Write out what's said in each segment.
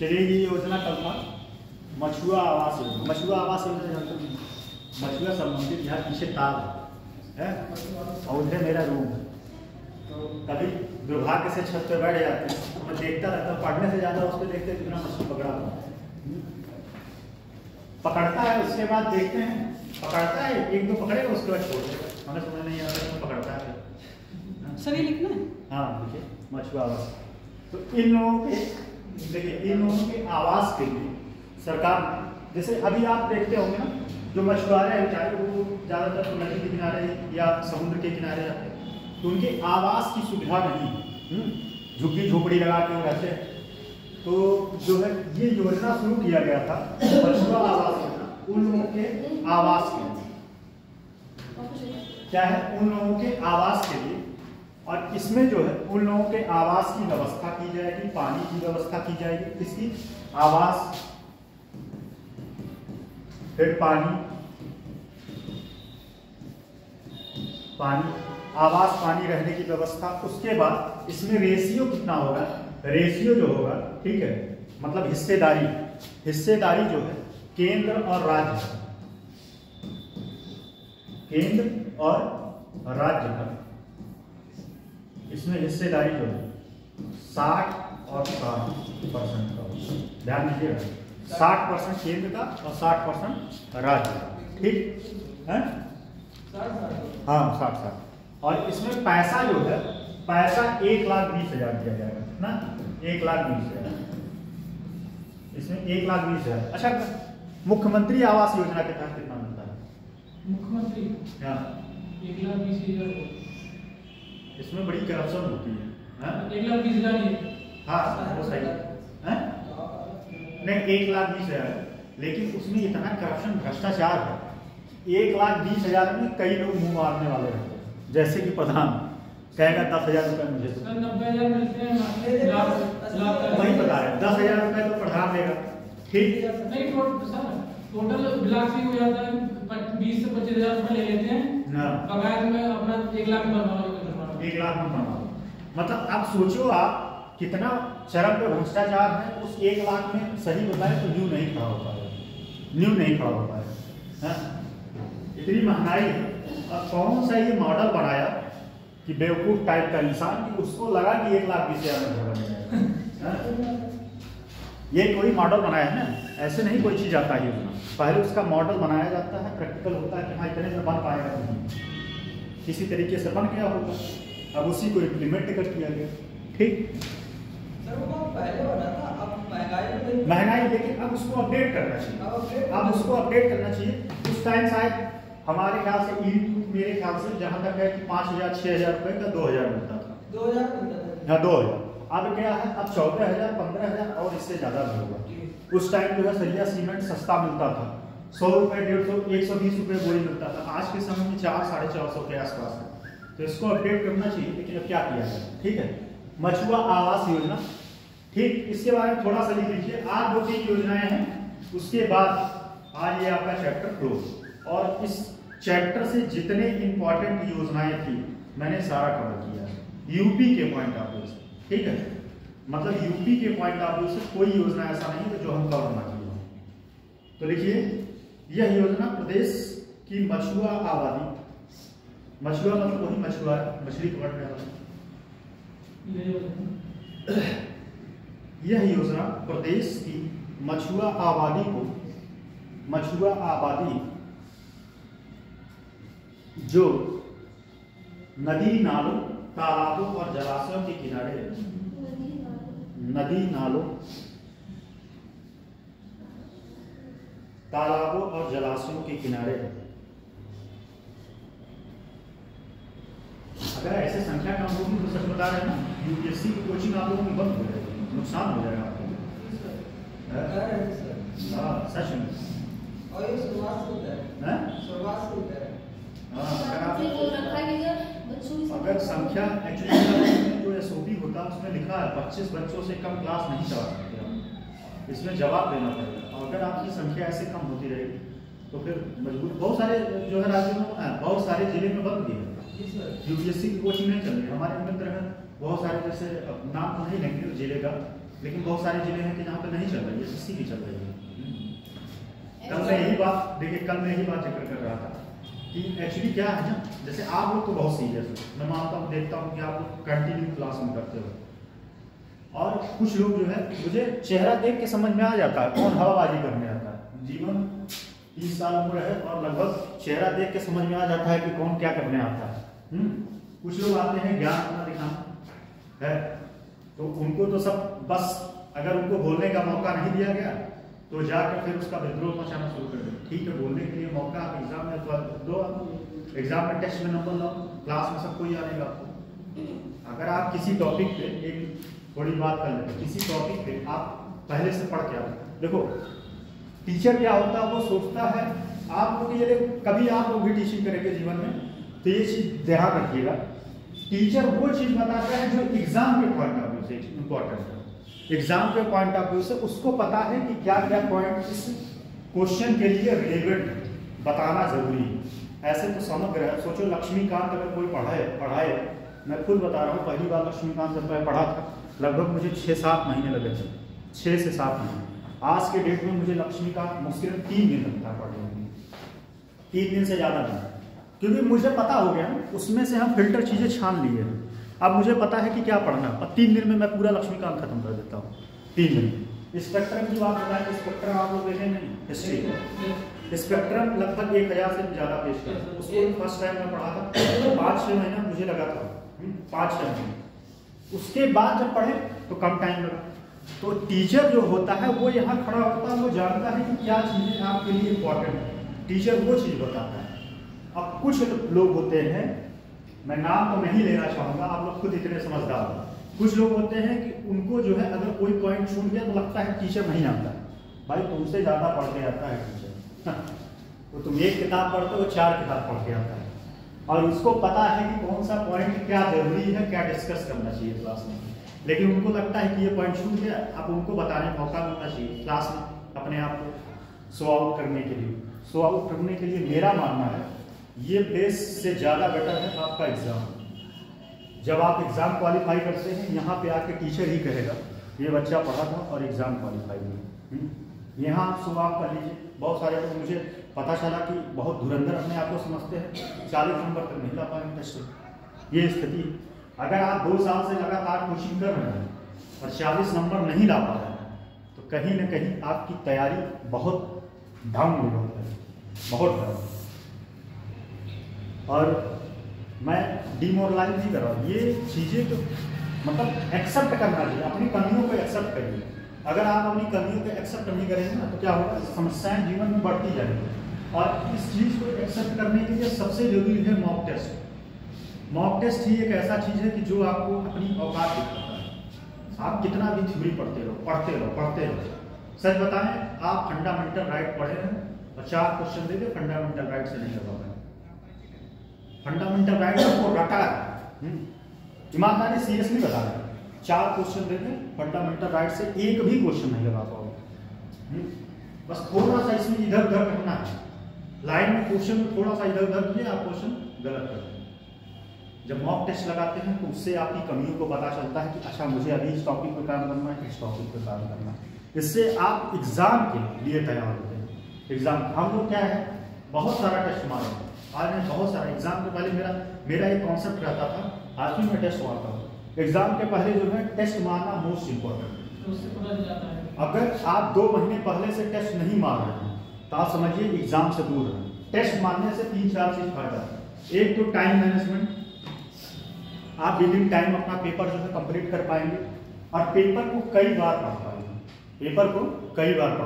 चलिए ये योजना कल था मछुआ आवास योजना। मछुआ आवास योजना जानते हैं? मछुआ संबंधित यहाँ पीछे ताल है और उधर मेरा रूम है। तो कभी दुर्भाग्य से छत पे बैठ जाते हैं तो मैं देखता रहता हूँ, पढ़ने से ज़्यादा उस पर देखते कितना मछली पकड़ा हुआ पकड़ता है। उसके बाद देखते हैं पकड़ता है, एक दो पकड़ेगा उसके बाद छोड़ देगा। हमें समझ नहीं आता है पकड़ता है। सर ये लिखना है? हाँ देखिए मछुआ आवास। तो इन लोगों के देखिए इन लोगों के आवास के लिए सरकार जैसे अभी आप देखते होंगे ना, जो मछुआरे हैं चाहे वो ज़्यादातर तो नदी के किनारे या समुद्र के किनारे रहते हैं, तो उनके आवास की सुविधा नहीं, झुग्गी झोपड़ी लगा के वो रहते हैं। तो जो है ये योजना शुरू किया गया था मछुआ आवास योजना, उन लोगों के आवास के लिए क्या है, उन लोगों के आवास के लिए। और इसमें जो है उन लोगों के आवास की व्यवस्था की जाएगी, पानी की व्यवस्था की जाएगी, किसकी आवास, फिर पानी आवास पानी रहने की व्यवस्था। उसके बाद इसमें रेशियो कितना होगा, रेशियो जो होगा ठीक है, मतलब हिस्सेदारी जो है केंद्र और राज्य, केंद्र और राज्य का इसमें हिस्सेदारी जो है 60 और 60% का होगा। ध्यान दीजिएगा 60% केंद्र का और 60% राज्य का, ठीक है? हाँ 60। और इसमें पैसा जो है, पैसा 1,20,000 दिया जाएगा ना, 1,20,000, इसमें 1,20,000। अच्छा मुख्यमंत्री आवास योजना के तहत कितना मिलता है? मुख्यमंत्री 1,20,000। इसमें बड़ी करप्शन होती है। 1,20,000 हाँ वो सही है नहीं, 1,20,000, लेकिन उसमें इतना करप्शन भ्रष्टाचार है। 1,20,000 में कई लोग मुंह मारने वाले रहते हैं, जैसे कि प्रधान कहेगा 10,000 रुपये मुझे दो। 90,000 मिलते हैं, वही बता रहे 10,000 रुपये तो प्रधान देगा, ठीक नहीं। टोटल ब्लॉक ही हो जाता है, 20 से 25,000 रुपये ले लेते हैं बगैर में अपना 1 लाख बनवा, 1 लाख में बनवा। मतलब आप सोचो आप कितना चरम पे भ्रष्टाचार है। उस 1 लाख में सही बताए तो न्यू नहीं खड़ा हो पाएगा, इतनी महंगाई है। और कौन सा ये मॉडल बनाया कि बेवकूफ टाइप का इंसान कि उसको लगा कि 1,20,000 में घर बनेगा। ये कोई मॉडल बनाया है ना, ऐसे नहीं कोई चीज़ आता है योजना। पहले उसका मॉडल बनाया जाता है, प्रैक्टिकल होता है कि हाँ इतने में बन पाएगा नहीं, किसी तरीके से बन गया होगा, अब उसी को इम्प्लीमेंट कर किया गया, ठीक। सर वो पहले बना था, अब महंगाई लेकिन अब उसको अपडेट करना चाहिए, अब उसको अपडेट करना चाहिए। उस टाइम शायद हमारे ख्याल से मेरे ख्याल से जहाँ तक है कि 5,000 6,000 रुपये का 2,000 मिलता था, 2,000 मिलता था। हाँ 2,000। अब क्या है, अब 14,000 15,000 और इससे ज़्यादा भी होगा। उस टाइम जो है सरिया सीमेंट सस्ता मिलता था, 100 रुपये 150 120 रुपये बोरी मिलता था। आज के समय में 400-450 के आसपास है। तो इसको अपडेट करना चाहिए, लेकिन अब क्या किया जाए, ठीक है। मछुआ आवास योजना, ठीक, इसके बारे में थोड़ा सा लिख लीजिए। आज 2-3 योजनाएं हैं, उसके बाद आज ये आपका चैप्टर क्लोज। और इस चैप्टर से जितने इंपॉर्टेंट योजनाएं थी मैंने सारा कवर किया है, यूपी के पॉइंट ऑफ व्यू से, ठीक है। मतलब यूपी के पॉइंट ऑफ व्यू से कोई योजना ऐसा नहीं है जो हम कवर ना किए हों। तो लिखिए, यह योजना प्रदेश की मछुआ आबादी, मछुआ मतलब वही मछुआ मछली पकड़ने वाला, यह योजना प्रदेश की मछुआ आबादी जो नदी नालों तालाबों और जलाशयों के किनारे रहती है, नदी नालों तालाबों और जलाशयों के किनारे रहती है। अगर ऐसे संख्या कम होगी तो सच बता रहे हैं ना, यूपीएससी की कोचिंग आप लोगों की बंद हो जाएगी, नुकसान हो जाएगा आपको। हाँ सच में। और ये शुरुआत से होता है, शुरुआत से होता है। अगर संख्या एक्चुअली जो एसओपी होता है उसमें लिखा है 25 बच्चों से कम क्लास नहीं चला सकते आप, इसमें जवाब देना पड़ेगा। और अगर आपकी संख्या ऐसे कम होती रहेगी तो फिर मजबूर, बहुत सारे जो है राज्यों में बहुत सारे जिले में बंद भी है, यूपीएससी की कोचिंग नहीं चल रही। हमारे मित्र हैं बहुत सारे, जैसे नाम तो नहीं लेंगे जिले का, लेकिन बहुत सारे जिले हैं कि जहाँ पे नहीं चल रही है, SSC की चल रही है। कल मैं यही बात जिक्र कर रहा था कि एक्चुअली क्या है ना, जैसे आप लोग तो बहुत सीरियस हो, मैं मानता हूँ, देखता हूँ कि आप लोग कंटिन्यू क्लास में करते हो, और कुछ लोग जो है मुझे चेहरा देख के समझ में आ जाता है कौन हवाबाजी करने आता है। जीवन 30 साल उम्र है और लगभग चेहरा देख के समझ में आ जाता है कि कौन क्या करने आता है। कुछ लोग आते हैं ज्ञान अपना दिखाना है, तो उनको तो सब बस, अगर उनको बोलने का मौका नहीं दिया गया तो जाकर फिर उसका विद्रोह मचाना शुरू कर दे। ठीक है, बोलने के लिए मौका एग्जाम में दो, एग्जाम में टेस्ट में नंबर लाओ, क्लास में सब कोई आएगा आपको। अगर आप किसी टॉपिक पे, एक थोड़ी बात कर लेते, किसी टॉपिक पे आप पहले से पढ़ के आओ, देखो टीचर क्या होता है, वो सोचता है आप लोग ये, कभी आप लोग भी टीचिंग करेंगे जीवन में तो ये चीज ध्यान रखिएगा, टीचर वो चीज बताता है जो एग्जाम के पॉइंट ऑफ व्यू से इंपॉर्टेंट है। एग्जाम के पॉइंट ऑफ व्यू से उसको पता है कि क्या क्या पॉइंट इस क्वेश्चन के लिए रिलेवेंट बताना जरूरी है। ऐसे तो समग्र है, सोचो लक्ष्मीकांत अगर कोई पढ़ाए, मैं खुद बता रहा हूँ, पहली बार लक्ष्मीकांत जब मैं पढ़ा था लगभग मुझे 6-7 महीने लगे थे, 6 से 7 महीने। आज के डेट में मुझे लक्ष्मीकांत मुश्किल 3 दिन लगता है पढ़ने में, 3 दिन से ज़्यादा नहीं, क्योंकि मुझे पता हो गया उसमें से हम फिल्टर चीज़ें छान लिए हैं। अब मुझे पता है कि क्या पढ़ना, और 3 दिन में मैं पूरा लक्ष्मीकांत खत्म कर देता हूँ, 3 दिन। स्पेक्ट्रम की बात बताएं, स्पेक्ट्रम आप लोग देखें नहीं, हिस्ट्री स्पेक्ट्रम लगभग 1000 से ज़्यादा पेज किया, उसको फर्स्ट टाइम मैं पढ़ा था, 5-6 महीना मुझे लगा था, 5-6 महीने। उसके बाद जब पढ़े तो कम टाइम लगा। तो टीचर जो होता है वो यहाँ खड़ा होता है, वो जानता है कि क्या चीज़ें आपके लिए इम्पोर्टेंट है, टीचर वो चीज़ बताता है। अब कुछ लोग होते हैं, मैं नाम तो नहीं लेना चाहूँगा, आप लोग खुद इतने समझदार हो, कुछ लोग होते हैं कि उनको जो है अगर कोई पॉइंट छूट गया तो लगता है टीचर नहीं आता है। भाई तुमसे ज़्यादा पढ़ के आता है टीचर, तो तुम एक किताब पढ़ते हो, 4 किताब पढ़ के आता है, और उसको पता है कि कौन सा पॉइंट क्या जरूरी है, क्या डिस्कस करना चाहिए क्लास में। लेकिन उनको लगता है कि ये पॉइंट छूट गया, अब उनको बताने का मौका मिलना चाहिए क्लास में, अपने आप को शो आउट करने के लिए। शो आउट करने के लिए मेरा मानना है ये बेस से ज़्यादा बेटर है आपका एग्ज़ाम। जब आप एग्ज़ाम क्वालिफाई करते हैं, यहाँ पे आके टीचर ही कहेगा ये बच्चा पढ़ा था और एग्ज़ाम क्वालिफाई हुआ। यहाँ आप शो आउट कर लीजिए। बहुत सारे लोग, मुझे पता चला कि बहुत धुरंधर अपने आप को समझते हैं, 40 नंबर तक नहीं ला पाएंगे टेस्ट से। ये स्थिति, अगर आप 2 साल से लगातार कोचिंग कर रहे हैं और 40 नंबर नहीं ला पा रहे हैं तो कहीं ना कहीं आपकी तैयारी बहुत डाउन हो रही है, बहुत डाउन। और मैं डिमोरलाइज नहीं कर रहा हूँ, ये चीज़ें तो मतलब एक्सेप्ट करना चाहिए, अपनी कमियों को एक्सेप्ट करिए। अगर आप अपनी कमियों को एक्सेप्ट नहीं करेंगे ना तो क्या होगा, समस्याएं जीवन में बढ़ती जाएंगी। और इस चीज़ को एक्सेप्ट करने के लिए सबसे जरूरी है मॉक टेस्ट। मॉक टेस्ट ही एक ऐसा चीज़ है कि जो आपको अपनी औकात दिखाता है। आप कितना भी थ्योरी पढ़ते रहो। सच बताएं, आप फंडामेंटल राइट पढ़े हैं और 4 क्वेश्चन दे दे फंडामेंटल राइट से नहीं लगा पाए। फंडामेंटल राइट आपको रटा है, ईमानदारी सीरियसली बता रहे हैं, 4 क्वेश्चन दे दें फंडामेंटल राइट से, एक भी क्वेश्चन नहीं लगा पाओगे। बस थोड़ा सा इसमें इधर उधर करना है, लाइन में क्वेश्चन थोड़ा सा इधर उधर किए, आप क्वेश्चन गलत कर दें। जब मॉक टेस्ट लगाते हैं तो उससे आपकी कमियों को पता चलता है कि अच्छा मुझे अभी इस टॉपिक पे काम करना है, इस टॉपिक पे काम करना है। इससे आप एग्जाम के लिए तैयार होते हैं। एग्जाम हम लोग क्या है, बहुत सारा टेस्ट मारे, आज मैं बहुत सारा एग्जाम के पहले मेरा एक कॉन्सेप्ट रहता था, आज भी मैं टेस्ट मारता हूँ। एग्जाम के पहले जो है टेस्ट मारना मोस्ट इम्पोर्टेंट है। अगर आप 2 महीने पहले से टेस्ट नहीं मार रहे हैं तो आप समझिए एग्जाम से दूर हैं। टेस्ट मारने से 3-4 चीज फायदा है। एक तो टाइम मैनेजमेंट, आप विदिन टाइम अपना पेपर जो है कंप्लीट कर पाएंगे और पेपर को कई बार पढ़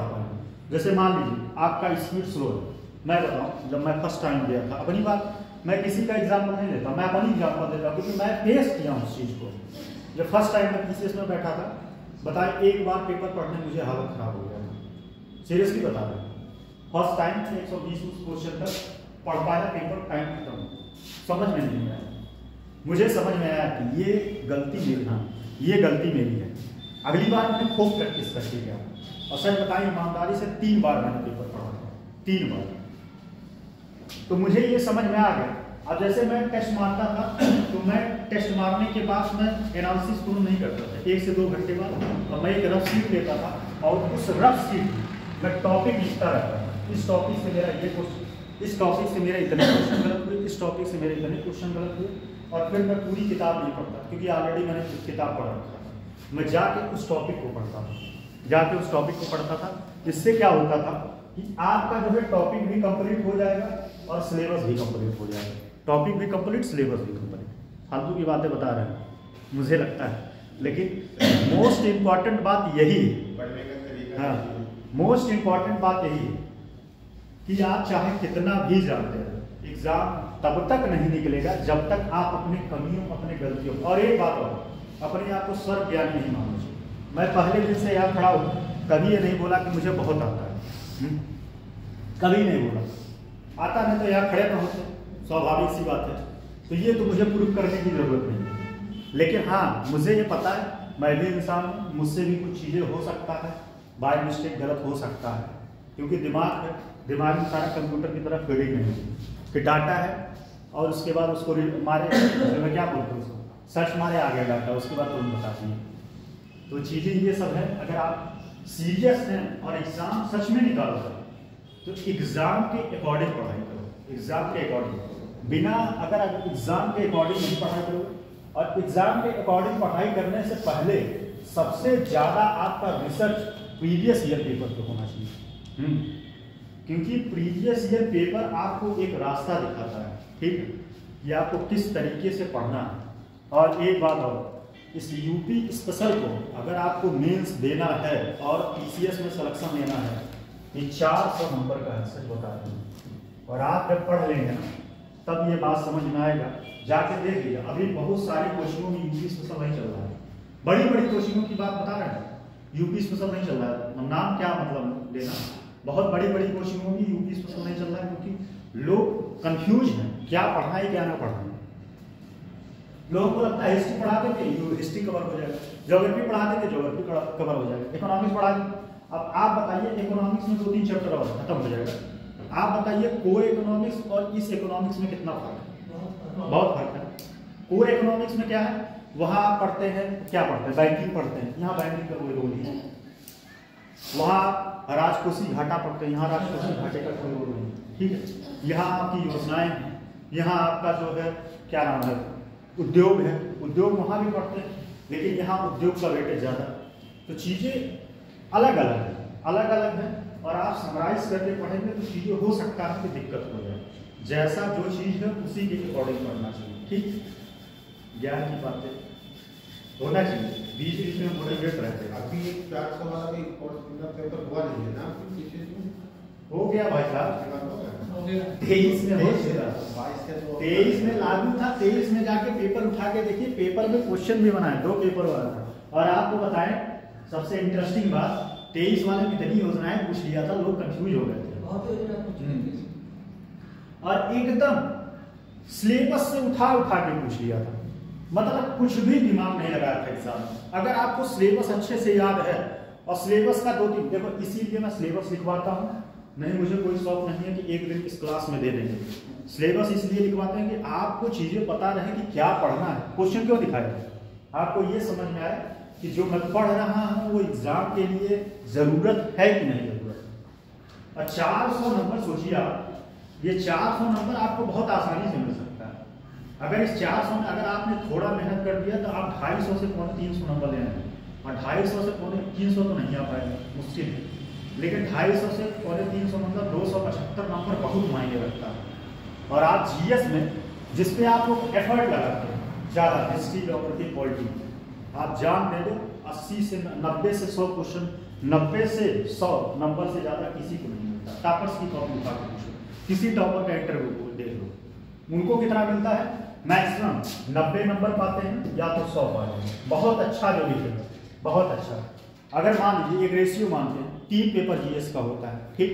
पाएंगे। जैसे मान लीजिए आपका स्पीड स्लो है, मैं बताऊं जब मैं फर्स्ट टाइम गया था, अपनी बात, मैं किसी का एग्जाम्पल नहीं लेता, मैं अपनी एग्जाम्पल देता हूँ क्योंकि मैं फेस किया हूँ उस चीज़ को। जब फर्स्ट टाइम मैं पीसीएस में बैठा था, बताए एक बार पेपर पढ़ने मुझे हालत खराब हो गया था, सीरियसली बता रहा हूँ। फर्स्ट टाइम से 120 क्वेश्चन तक पढ़ पाया, पेपर टाइम खत्म, समझ में नहीं आया। मुझे समझ में आया कि ये गलती मेरी है। अगली बार मैंने खूब प्रैक्टिस करके गया और सच बताएं ईमानदारी से 3 बार मैंने पेपर पढ़ा था, 3 बार। तो मुझे ये समझ में आ गया अब जैसे मैं टेस्ट मारता था तो मैं टेस्ट मारने के बाद मैं एनालिसिस पूर्ण नहीं करता था, 1 से 2 घंटे बाद, और मैं एक रफ शीट लेता था और उस रफ शीट में टॉपिक लिखता रहता था। इस टॉपिक से मेरा ये क्वेश्चन, इस टॉपिक से मेरे इतने क्वेश्चन गलत हुए, इस टॉपिक से मेरे इतने क्वेश्चन गलत हुए, और फिर मैं पूरी किताब नहीं पढ़ता क्योंकि ऑलरेडी मैंने किताब पढ़ रखा था। मैं जाके उस टॉपिक को पढ़ता था, जाके उस टॉपिक को पढ़ता था। इससे क्या होता था कि आपका जो है टॉपिक भी कंप्लीट हो जाएगा और सिलेबस भी कंप्लीट हो जाएगा। टॉपिक भी कंप्लीट, सिलेबस भी कंप्लीट। फालतू की बातें बता रहे हैं मुझे लगता है, लेकिन मोस्ट इम्पॉर्टेंट बात यही है। हाँ, मोस्ट इम्पॉर्टेंट बात यही है कि आप चाहे कितना भी जानते हैं, एग्जाम तब तक नहीं निकलेगा जब तक आप अपने कमियों, अपने गलतियों, और एक बात और, अपने आप को सर्व ज्ञानी नहीं मानना चाहिए। मैं पहले दिन से यहाँ खड़ा हूँ, कभी ये नहीं बोला कि मुझे बहुत आता है, कभी नहीं बोला। आता नहीं तो यहाँ खड़े ना होते, स्वाभाविक सी बात है। तो ये तो मुझे प्रूव करने की जरूरत नहीं है, लेकिन हाँ मुझे ये पता है मैं भी इंसान हूँ, मुझसे भी कुछ चीज़ें हो सकता है, बाय मिस्टेक गलत हो सकता है, क्योंकि दिमाग में सारा कंप्यूटर की तरफ फीडिंग नहीं है कि डाटा है और उसके बाद उसको मारे, मैं क्या बोलते हैं उसको, सर्च मारे आ गया डाटा, उसके बाद तुरंत बता दिए। तो चीज़ें ये सब है। अगर आप सीरियस हैं और एग्ज़ाम सच में निकालो तो एग्ज़ाम के अकॉर्डिंग पढ़ाई करो, एग्ज़ाम के अकॉर्डिंग। बिना अगर आप एग्ज़ाम के अकॉर्डिंग नहीं पढ़ाई करोगे, और एग्ज़ाम के अकॉर्डिंग पढ़ाई करने से पहले सबसे ज़्यादा आपका रिसर्च प्रीवियस ईयर पेपर पे होना चाहिए, क्योंकि प्रीवियस ईयर पेपर आपको एक रास्ता दिखाता है, ठीक है, कि आपको किस तरीके से पढ़ना है। और एक बात और, इस यूपी स्पेशल को अगर आपको मेंस देना है और पीसीएस में सिलेक्शन लेना है, ये 400 नंबर का है, सच बता रहा हूँ। और आप जब पढ़ लेंगे ना तब ये बात समझ में आएगा। जाके देख लीजिए, अभी बहुत सारी कोचिंगों में यूपी स्पेशल नहीं चल रहा है, बड़ी बड़ी कोचिंगों की बात बता रहे हैं, यूपी स्पेशल नहीं चल रहा है। नाम क्या मतलब लेना, बहुत बड़ी बड़ी कोचिंगों में यूपी स्पेशल नहीं चल रहा है, क्योंकि लोग कंफ्यूज हैं क्या पढ़ना है क्या ना पढ़ना है। लोगों को लगता है हिस्ट्री पढ़ाते थे हिस्ट्री कवर हो जाएगा, ज्योग्राफी पढ़ाते थे ज्योग्राफी कवर हो जाएगा, इकोनॉमिक्स पढ़ा। अब आप बताइए इकोनॉमिक्स में 2-3 चैप्टर और खत्म हो जाएगा। आप बताइए कोर इकोनॉमिक्स और इस इकोनॉमिक्स में कितना फर्क है? बहुत फर्क है। कोर इकोनॉमिक्स में क्या है, वहाँ आप पढ़ते हैं क्या पढ़ते हैं, बैंकिंग पढ़ते हैं, यहाँ बैंकिंग का कोई रोल नहीं है। वहाँ राजकोषीय घाटा पढ़ते हैं, यहाँ राजकोषीय घाटे का कोई रोल नहीं है, ठीक है। यहाँ आपकी योजनाएं हैं, यहाँ आपका जो है क्या नाम है उद्योग है, उद्योग वहाँ भी पढ़ते हैं, लेकिन यहाँ उद्योग का वेटेज ज़्यादा। तो चीज़ें अलग अलग है, अलग अलग है, और आप समराइज करके पढ़ेंगे तो चीज़ें हो सकता है कि दिक्कत हो जाए। जैसा जो चीज़ है उसी के अकॉर्डिंग पढ़ना चाहिए, ठीक। ज्ञान की बातें होना चाहिए, बीच बीच में मोटिवेट रहते हैं। अभी 400 वाला भी पेपर हुआ नहीं है ना, हो गया भाई साहब, 23 में हो गया, 23 में लागू था, 23 में जाके पेपर उठा के देखिए, पेपर में क्वेश्चन भी बनाए, 2 पेपर वाला था। और आपको बताएं सबसे इंटरेस्टिंग बात, 23 वाले में इतनी योजनाएं पूछ लिया था, लोग कंफ्यूज हो गए थे, और एकदम सिलेबस से उठा के पूछ लिया था, मतलब कुछ भी दिमाग नहीं लगाया था एग्जाम। अगर आपको सिलेबस अच्छे से याद है और सिलेबस का 2-3 देखो, इसीलिए मैं सिलेबस लिखवाता हूँ, नहीं मुझे कोई शौक नहीं है कि एक दिन इस क्लास में दे देंगे। सिलेबस इसलिए लिखवाते हैं कि आपको चीजें पता रहे कि क्या पढ़ना है। क्वेश्चन क्यों दिखाए, आपको ये समझ में आए कि जो मैं पढ़ रहा हूँ वो एग्जाम के लिए जरूरत है कि नहीं जरूरत। और 400 नंबर सोचिए आप, ये 400 नंबर आपको बहुत आसानी से मिल सकता है। अगर इस 400 में अगर आपने थोड़ा मेहनत कर दिया तो आप 250 से 300 नंबर ले आएंगे, और 250 से 300 तो नहीं आ पाएगा, मुश्किल है। लेकिन 250 से 300 मतलब 275 नंबर बहुत मायने रखता है। और आप जीएस में जिसपे आप लोग एफर्ट लगाते हैं ज़्यादा, हिस्ट्री ज्योग्राफी पॉलिटी, आप जान दे दो 80 से 90 से 100 क्वेश्चन, 90 से 100 नंबर से ज़्यादा किसी को नहीं मिलता। टॉपर्स की कॉपी उठा के पूछो, किसी टॉपर का इंटरव्यू देख लो, उनको कितना मिलता है, मैक्सिमम 90 नंबर पाते हैं या तो 100 पाते हैं। बहुत अच्छा जो लिखेगा, बहुत अच्छा। अगर मान लीजिए एक रेशियो मानते हैं, 3 पेपर जीएस का होता है, ठीक,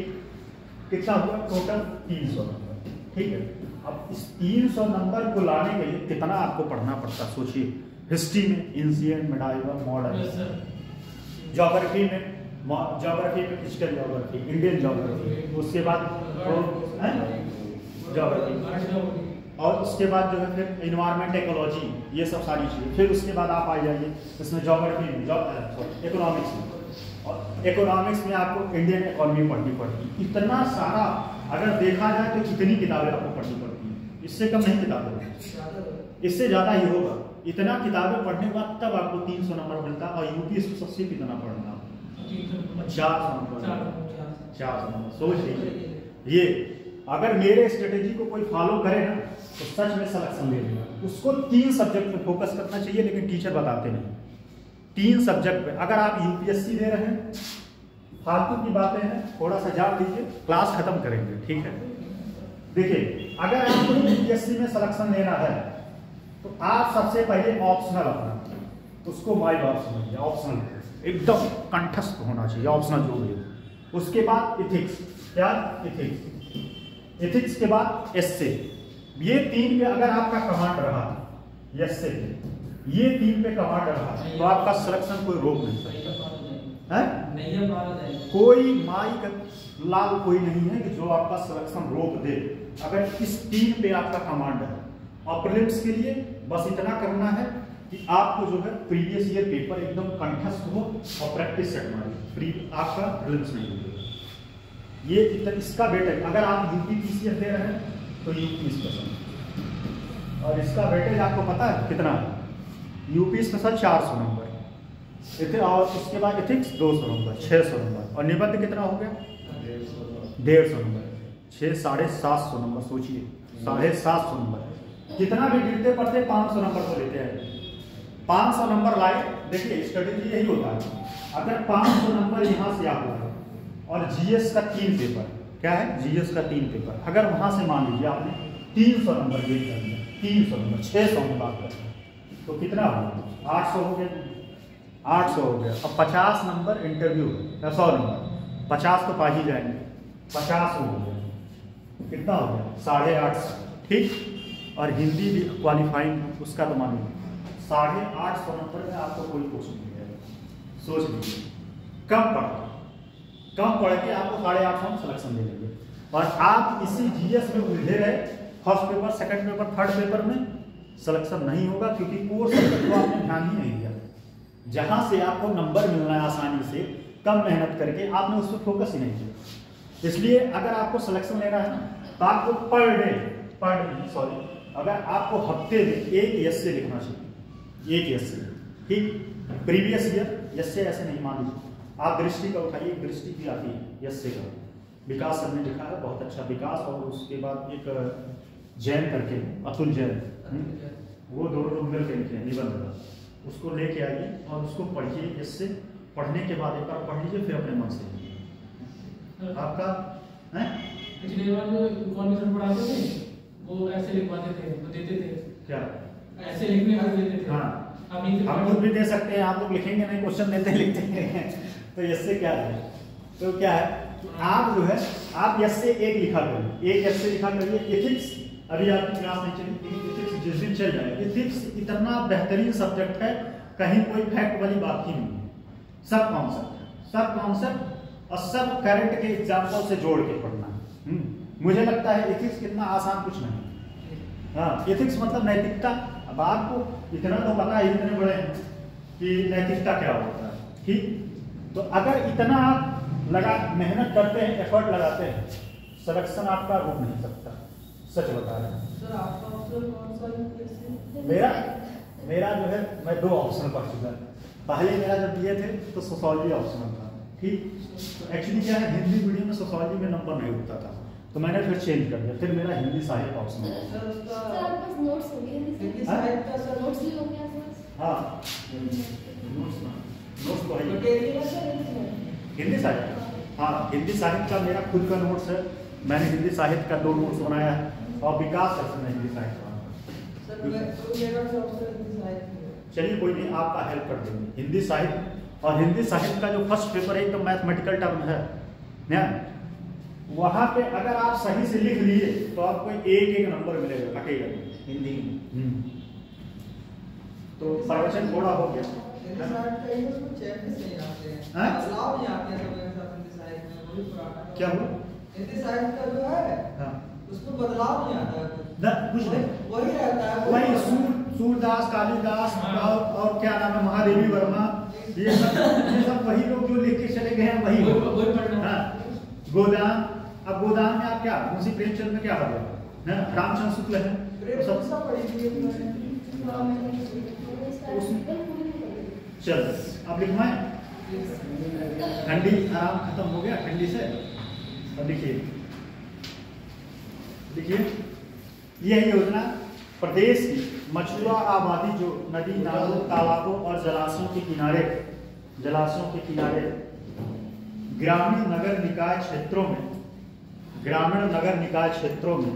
कितना हुआ टोटल 300 नंबर, ठीक है। अब इस 300 नंबर को लाने के लिए कितना आपको पढ़ना पड़ता है सोचिए। हिस्ट्री में एंशिएंट, मिडाइवल, मॉडर्न, ज्योग्राफी में हिस्टोरिकल ज्योग्राफी, इंडियन ज्योग्राफी, उसके बाद ज्योग्राफी, और उसके बाद जो है फिर इन्वायरमेंट इकोलॉजी, ये सब सारी चीज़ें। फिर उसके बाद आप आ जाइए इसमें ज्योग्राफी में, इकोनॉमिक्स में, और इकोनॉमिक्स में आपको इंडियन इकोनॉमी पढ़नी पड़ती है। इतना सारा अगर देखा जाए तो कितनी किताबें आपको पढ़नी पड़ती हैं, इससे कम नहीं किताबें, इससे ज़्यादा ही होगा। इतना किताबें पढ़ने के बाद तब आपको 300 नंबर मिलता है। और यूपीएससी कितना पढ़ना, 400 नंबर, 400 नंबर। सोच लीजिए, ये अगर मेरे स्ट्रेटेजी को कोई फॉलो करे ना तो सच में सिलेक्शन ले लेगा। उसको 3 सब्जेक्ट पे फोकस करना चाहिए, लेकिन टीचर बताते नहीं। 3 सब्जेक्ट पे अगर आप यूपीएससी दे रहे हैं, फालतू की बातें हैं, थोड़ा सा जान लीजिए, क्लास खत्म करेंगे, ठीक है। देखिए, अगर आपको यूपीएससी में सिलेक्शन लेना है तो आप सबसे पहले ऑप्शनल अपना उसको माइंड ऑप्शनल, ऑप्शनल एकदम कंठस्थ होना चाहिए, ऑप्शनल जो भी हो। उसके बाद इथिक्स, क्या इथिक्स, इथिक्स के बाद एससे। ये 3 पे अगर आपका कमांड रहा, एससे ये 3 पे कमांड रहा तो आपका सिलेक्शन कोई रोक नहीं सकता है। कोई माई का लाल कोई नहीं है कि जो आपका सिलेक्शन रोक दे, अगर इस 3 पे आपका कमांड है। और प्रीलिम्स के लिए बस इतना करना है कि आपको जो है प्रीवियस ईयर पेपर एकदम कंठस्थ हो और प्रैक्टिस सेट मारिए, आपका प्रीलिम्स नहीं होगा। ये इसका वेटेज, अगर आप यूपी पीसीएस दे रहे हैं तो यूपी स्पेशल, और इसका वेटेज आपको पता है कितना, यूपी स्पेशल 400 नंबर, और उसके बाद इथिक्स 200 नंबर, 600 नंबर, और निबंध कितना हो गया 150 नंबर, 750 नंबर। सोचिए 750 नंबर, कितना भी गिरते पड़ते 500 नंबर तो लेते हैं। 500 नंबर लाए, देखिए स्ट्रेटेजी यही होता है। अगर 500 नंबर यहाँ से आप लाए और जीएस का 3 पेपर, क्या है जीएस का 3 पेपर, अगर वहां से मान लीजिए आपने 300 नंबर गेट कर लिया, 300 नंबर 600 में बात करते हैं तो कितना हो गया 800 हो गया, 800 हो गया। अब 50 नंबर इंटरव्यू, 100 नंबर, 50 तो पा ही जाएंगे, 50 हो गया, कितना हो गया 850, ठीक। और हिंदी भी क्वालिफाइंग उसका तो मान लीजिए 850 नंबर में आपको कोई क्वेश्चन नहीं है। सोच लीजिए, कम पढ़ के आपको 850 में सिलेक्शन दे देंगे। और आप इसी जीएस में उलझे रहे, first paper, second paper, third paper में सिलेक्शन नहीं होगा, क्योंकि कोर्स को आपने ध्यान ही नहीं दिया। जहां से आपको नंबर मिलना है आसानी से, कम मेहनत करके आपने उस पर फोकस ही नहीं किया। इसलिए अगर आपको सिलेक्शन लेना है तो आपको अगर आपको हफ्ते में एक एस्से लिखना चाहिए, एक एस्से, ठीक। प्रीवियस ईयर एस्से ऐसे नहीं, मान लीजिए आप दृष्टि का उठाइए, दृष्टि की आती है एस्से का, विकास सर ने लिखा है बहुत अच्छा, विकास, और उसके बाद एक जैन करके, अतुल जैन, वो दोनों लोग मिलकर लिखे हैं निबंध, उसको लेके आइए और उसको पढ़िए। इससे पढ़ने के बाद एक बार पढ़ लीजिए, फिर अपने मन से आपका है। पिछले बार जो कॉन्विजन पढ़ाते थे वो ऐसे लिखवाते थे, वो देते थे, क्या ऐसे लिखने को देते थे। हाँ, हम खुद भी दे सकते हैं, आप लोग लिखेंगे नहीं, क्वेश्चन देते हैं, लिखते हैं, तो इससे क्या है, तो क्या है आप जो है आप इससे एक लिखा करिए, एक ऐसे लिखा करिए। एथिक्स अभी आपकी क्लास नहीं चली, एथिक्स जिस दिन चल जाए, एथिक्स इतना बेहतरीन सब्जेक्ट है, कहीं कोई फैक्ट वाली बात ही नहीं है, सब कॉन्सेप्ट और सब करंट के एग्जाम्पल से जोड़ के पढ़ना। मुझे लगता है एथिक्स कितना आसान कुछ नहीं। हाँ, एथिक्स मतलब नैतिकता। अब आपको इतना तो पता है, इतने बड़े हैं कि नैतिकता क्या होता है, ठीक। तो अगर इतना आप मेहनत करते हैं, एफर्ट लगाते हैं, सिलेक्शन आपका रुक नहीं सकता, सच बता रहे हैं। सर आपका ऑप्शन कौन सा है? मेरा जो है, मैं 2 ऑप्शन पढ़ चुका। पहले मेरा जब दिए थे तो सोशोलॉजी ऑप्शनल था, ठीक। तो एक्चुअली क्या है, हिंदी मीडियम में सोशोलॉजी में नंबर नहीं उठता था, तो मैंने फिर चेंज कर दिया, फिर मेरा हिंदी साहित्य ऑप्शनल है। सर उसका पास नोट्स हो गए, हिंदी साहित्य का सर नोट्स भी हो गया सर। हाँ, नोट्स तो है हिंदी साहित्य। हाँ, हिंदी साहित्य का मेरा खुद का नोट्स है, मैंने हिंदी साहित्य का 2 नोट्स बनाया है, और विकास सेक्शन में हिंदी साहित्य बनाया। चलिए कोई नहीं, आपका हेल्प कर देंगे। हिंदी साहित्य, और हिंदी साहित्य का जो फर्स्ट पेपर है एकदम मैथमेटिकल टर्म है ना, वहां पे अगर आप सही से लिख लिए तो आपको एक नंबर मिलेगा, कटेगा हिंदी में। तो प्रवचन थोड़ा हो गया, क्या हुआ, हिंदी साहित्य का जो है उसमें बदलाव नहीं आता है। ना कुछ नहीं, वही रहता है, वही सूरदास, कालिदास और क्या नाम है, महादेवी वर्मा, ये सब वही लोग जो लिख के चले गए हैं वही हाँ। गोदान, अब गोदान में आप क्या मुंशी प्रेमचंद में क्या बदला है, रामचंद्र शुक्ल है चल अब लिखवाएं। ठंडी आराम खत्म हो गया ठंडी से। अब लिखिए यह योजना प्रदेश की मछुआ आबादी जो नदी नालों तालाबों और जलाशयों के किनारे ग्रामीण नगर निकाय क्षेत्रों में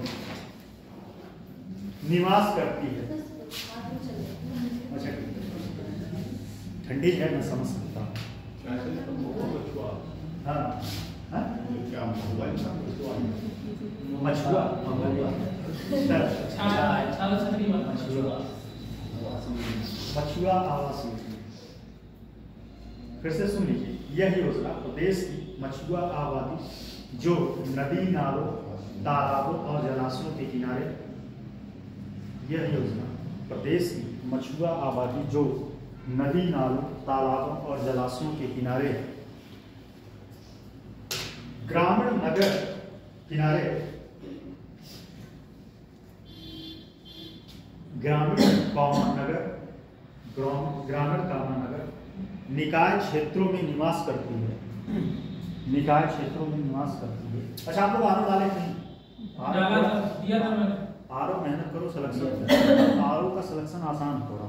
निवास करती है। अच्छा ठंडी है मैं समझ सकता हूँ। मछुआ आवास योजना फिर से सुन लीजिए। यह योजना प्रदेश की मछुआ आबादी जो नदी नालों तालाबों और जलाशयों के किनारे यह योजना प्रदेश की मछुआ आबादी जो नदी नालों तालाबों और जलाशयों के किनारे ग्रामीण नगर निकाय क्षेत्रों में निवास करती है। अच्छा आप लोग आरो डाले नहीं? आरो मेहनत करो सिलेक्शन आरो का सिलेक्शन आसान थोड़ा।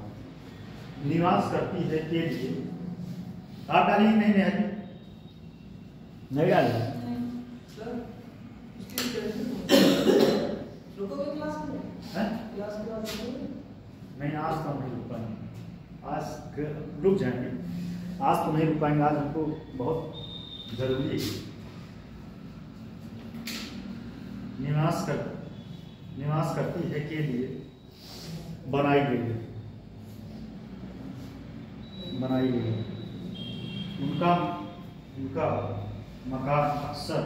निवास करती है के लिए आप डालिए नहीं डालिए नहीं आज तो नहीं रुक पाएंगे, आज रुक जाएंगे, आज तो नहीं रुक पाएंगे, आज हमको बहुत जरूरी है। निवास करती है के लिए बनाई गई उनका मकान अक्सर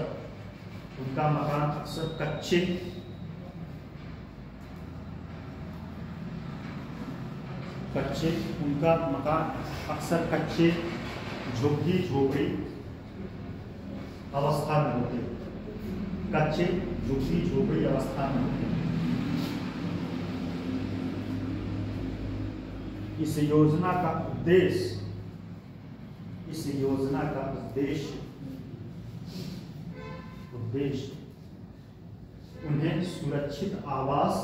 कच्चे झुग्गी झोपड़ी अवस्था में होते। इस योजना का उद्देश्य उन्हें सुरक्षित आवास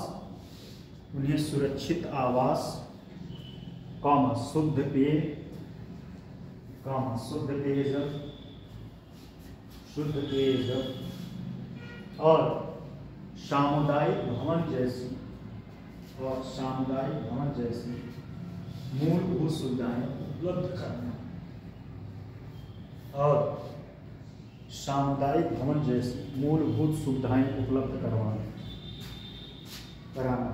शुद्ध पेयजल और सामुदायिक भवन जैसी मूलभूत सुविधाएं उपलब्ध करना कराना।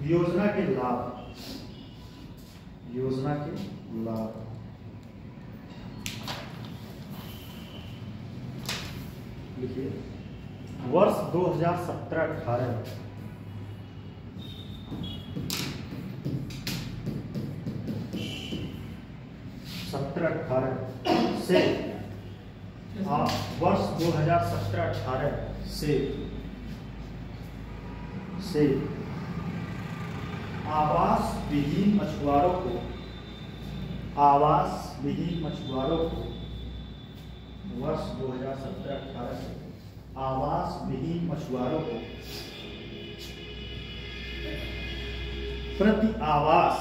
योजना के लाभ लिखिए। वर्ष 2017-18 से वर्ष 2017-18 से आवास विहीन मछुआरों को वर्ष 2017-18 से आवास विहीन मछुआरों को प्रति आवास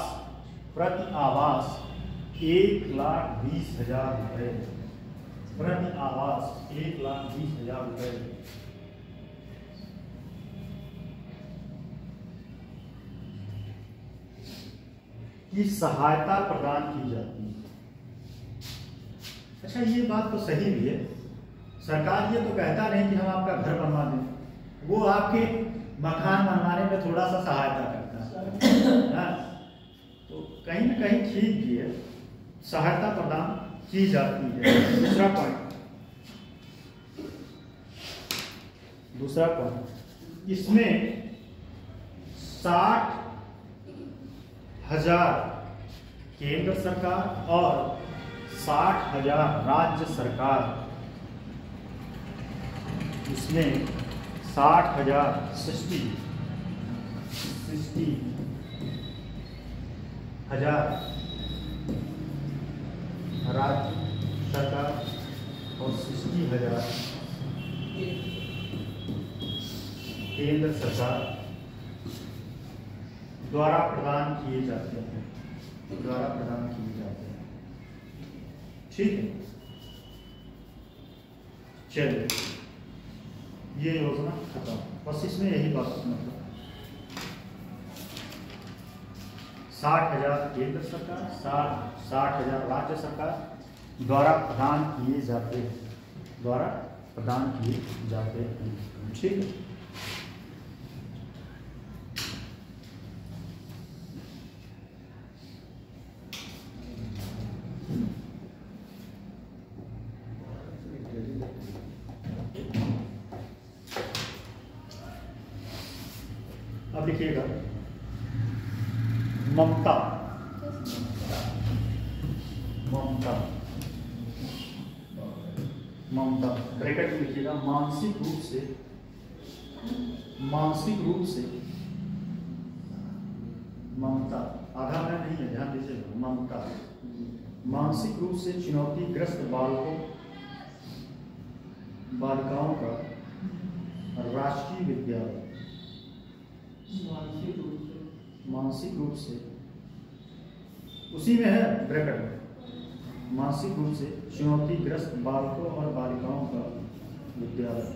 1,20,000 रुपए की सहायता प्रदान की जाती है। अच्छा ये बात तो सही भी है, सरकार ये तो कहता नहीं कि हम आपका घर बनवा दें, वो आपके मकान बनवाने में थोड़ा सा सहायता करता है तो कहीं ना कहीं ठीक भी है, सहायता प्रदान की जाती है। दूसरा पॉइंट दूसरा पॉइंट, इसमें 60,000 केंद्र सरकार और 60,000 राज्य सरकार, इसमें 60,000 राज्य सरकार और 60,000 केंद्र सरकार द्वारा प्रदान किए जाते हैं, ठीक है। चलिए ये योजना खत्म, बस इसमें यही बात मतलब 60,000 केंद्र सरकार, 60,000 राज्य सरकार द्वारा प्रदान किए जाते हैं, ठीक है। अब लिखिएगा ममता, ब्रैकेट में लिखिएगा मानसिक रूप से ममता, आधा में नहीं है, ध्यान दीजिएगा, ममता मानसिक रूप से चुनौतीग्रस्त बालिकाओं का राष्ट्रीय विद्यालय, मानसिक रूप से उसी में है ब्रैकेट में, मानसिक रूप से चुनौतीग्रस्त बालकों और बालिकाओं का विद्यालय,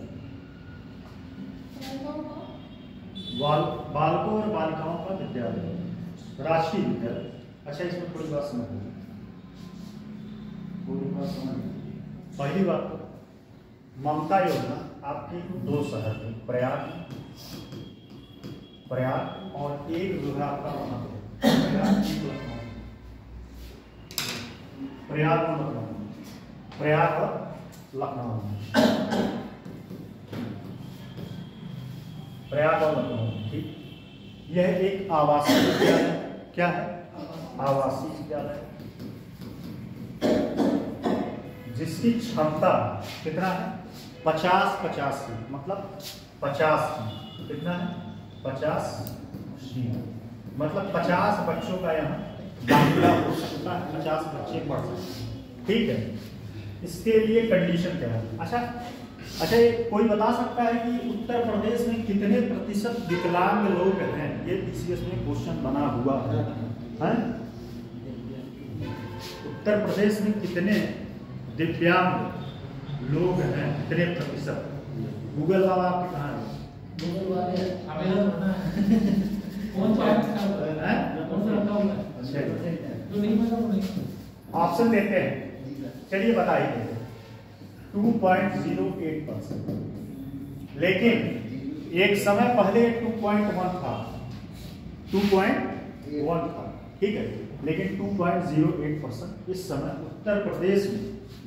बालकों और बालिकाओं का विद्यालय, राष्ट्रीय विद्यालय। अच्छा, इसमें थोड़ी बात समझ, पहली बात तो ममता योजना आपकी 2 शहर में, प्रयाग और एक जो है आपका वहां पे प्रयाग और लखनऊ, ठीक। यह एक आवासीय विद्यालय, क्या है? आवासीय विद्यालय, जिसकी क्षमता कितना है? 50 सीट, मतलब 50 कितना है? 50 सीट, मतलब 50 बच्चों का यहाँ दाखिला हो सकता है, 50 बच्चे पढ़ सकते हैं, ठीक है। इसके लिए कंडीशन क्या है? अच्छा, ये कोई बता सकता है कि उत्तर प्रदेश में कितने प्रतिशत विकलांग लोग हैं? ये पीसीएस में क्वेश्चन बना हुआ है। उत्तर प्रदेश में कितने दिव्यांग लोग हैं, कितने प्रतिशत? गूगल वाला आपके कहाँ है? गूगल वाले कौन सा ऑप्शन देते हैं, चलिए बताइए। 2.08%, लेकिन एक समय पहले 2.1 था, 2.1 था, ठीक है, लेकिन 2.08% इस समय उत्तर प्रदेश में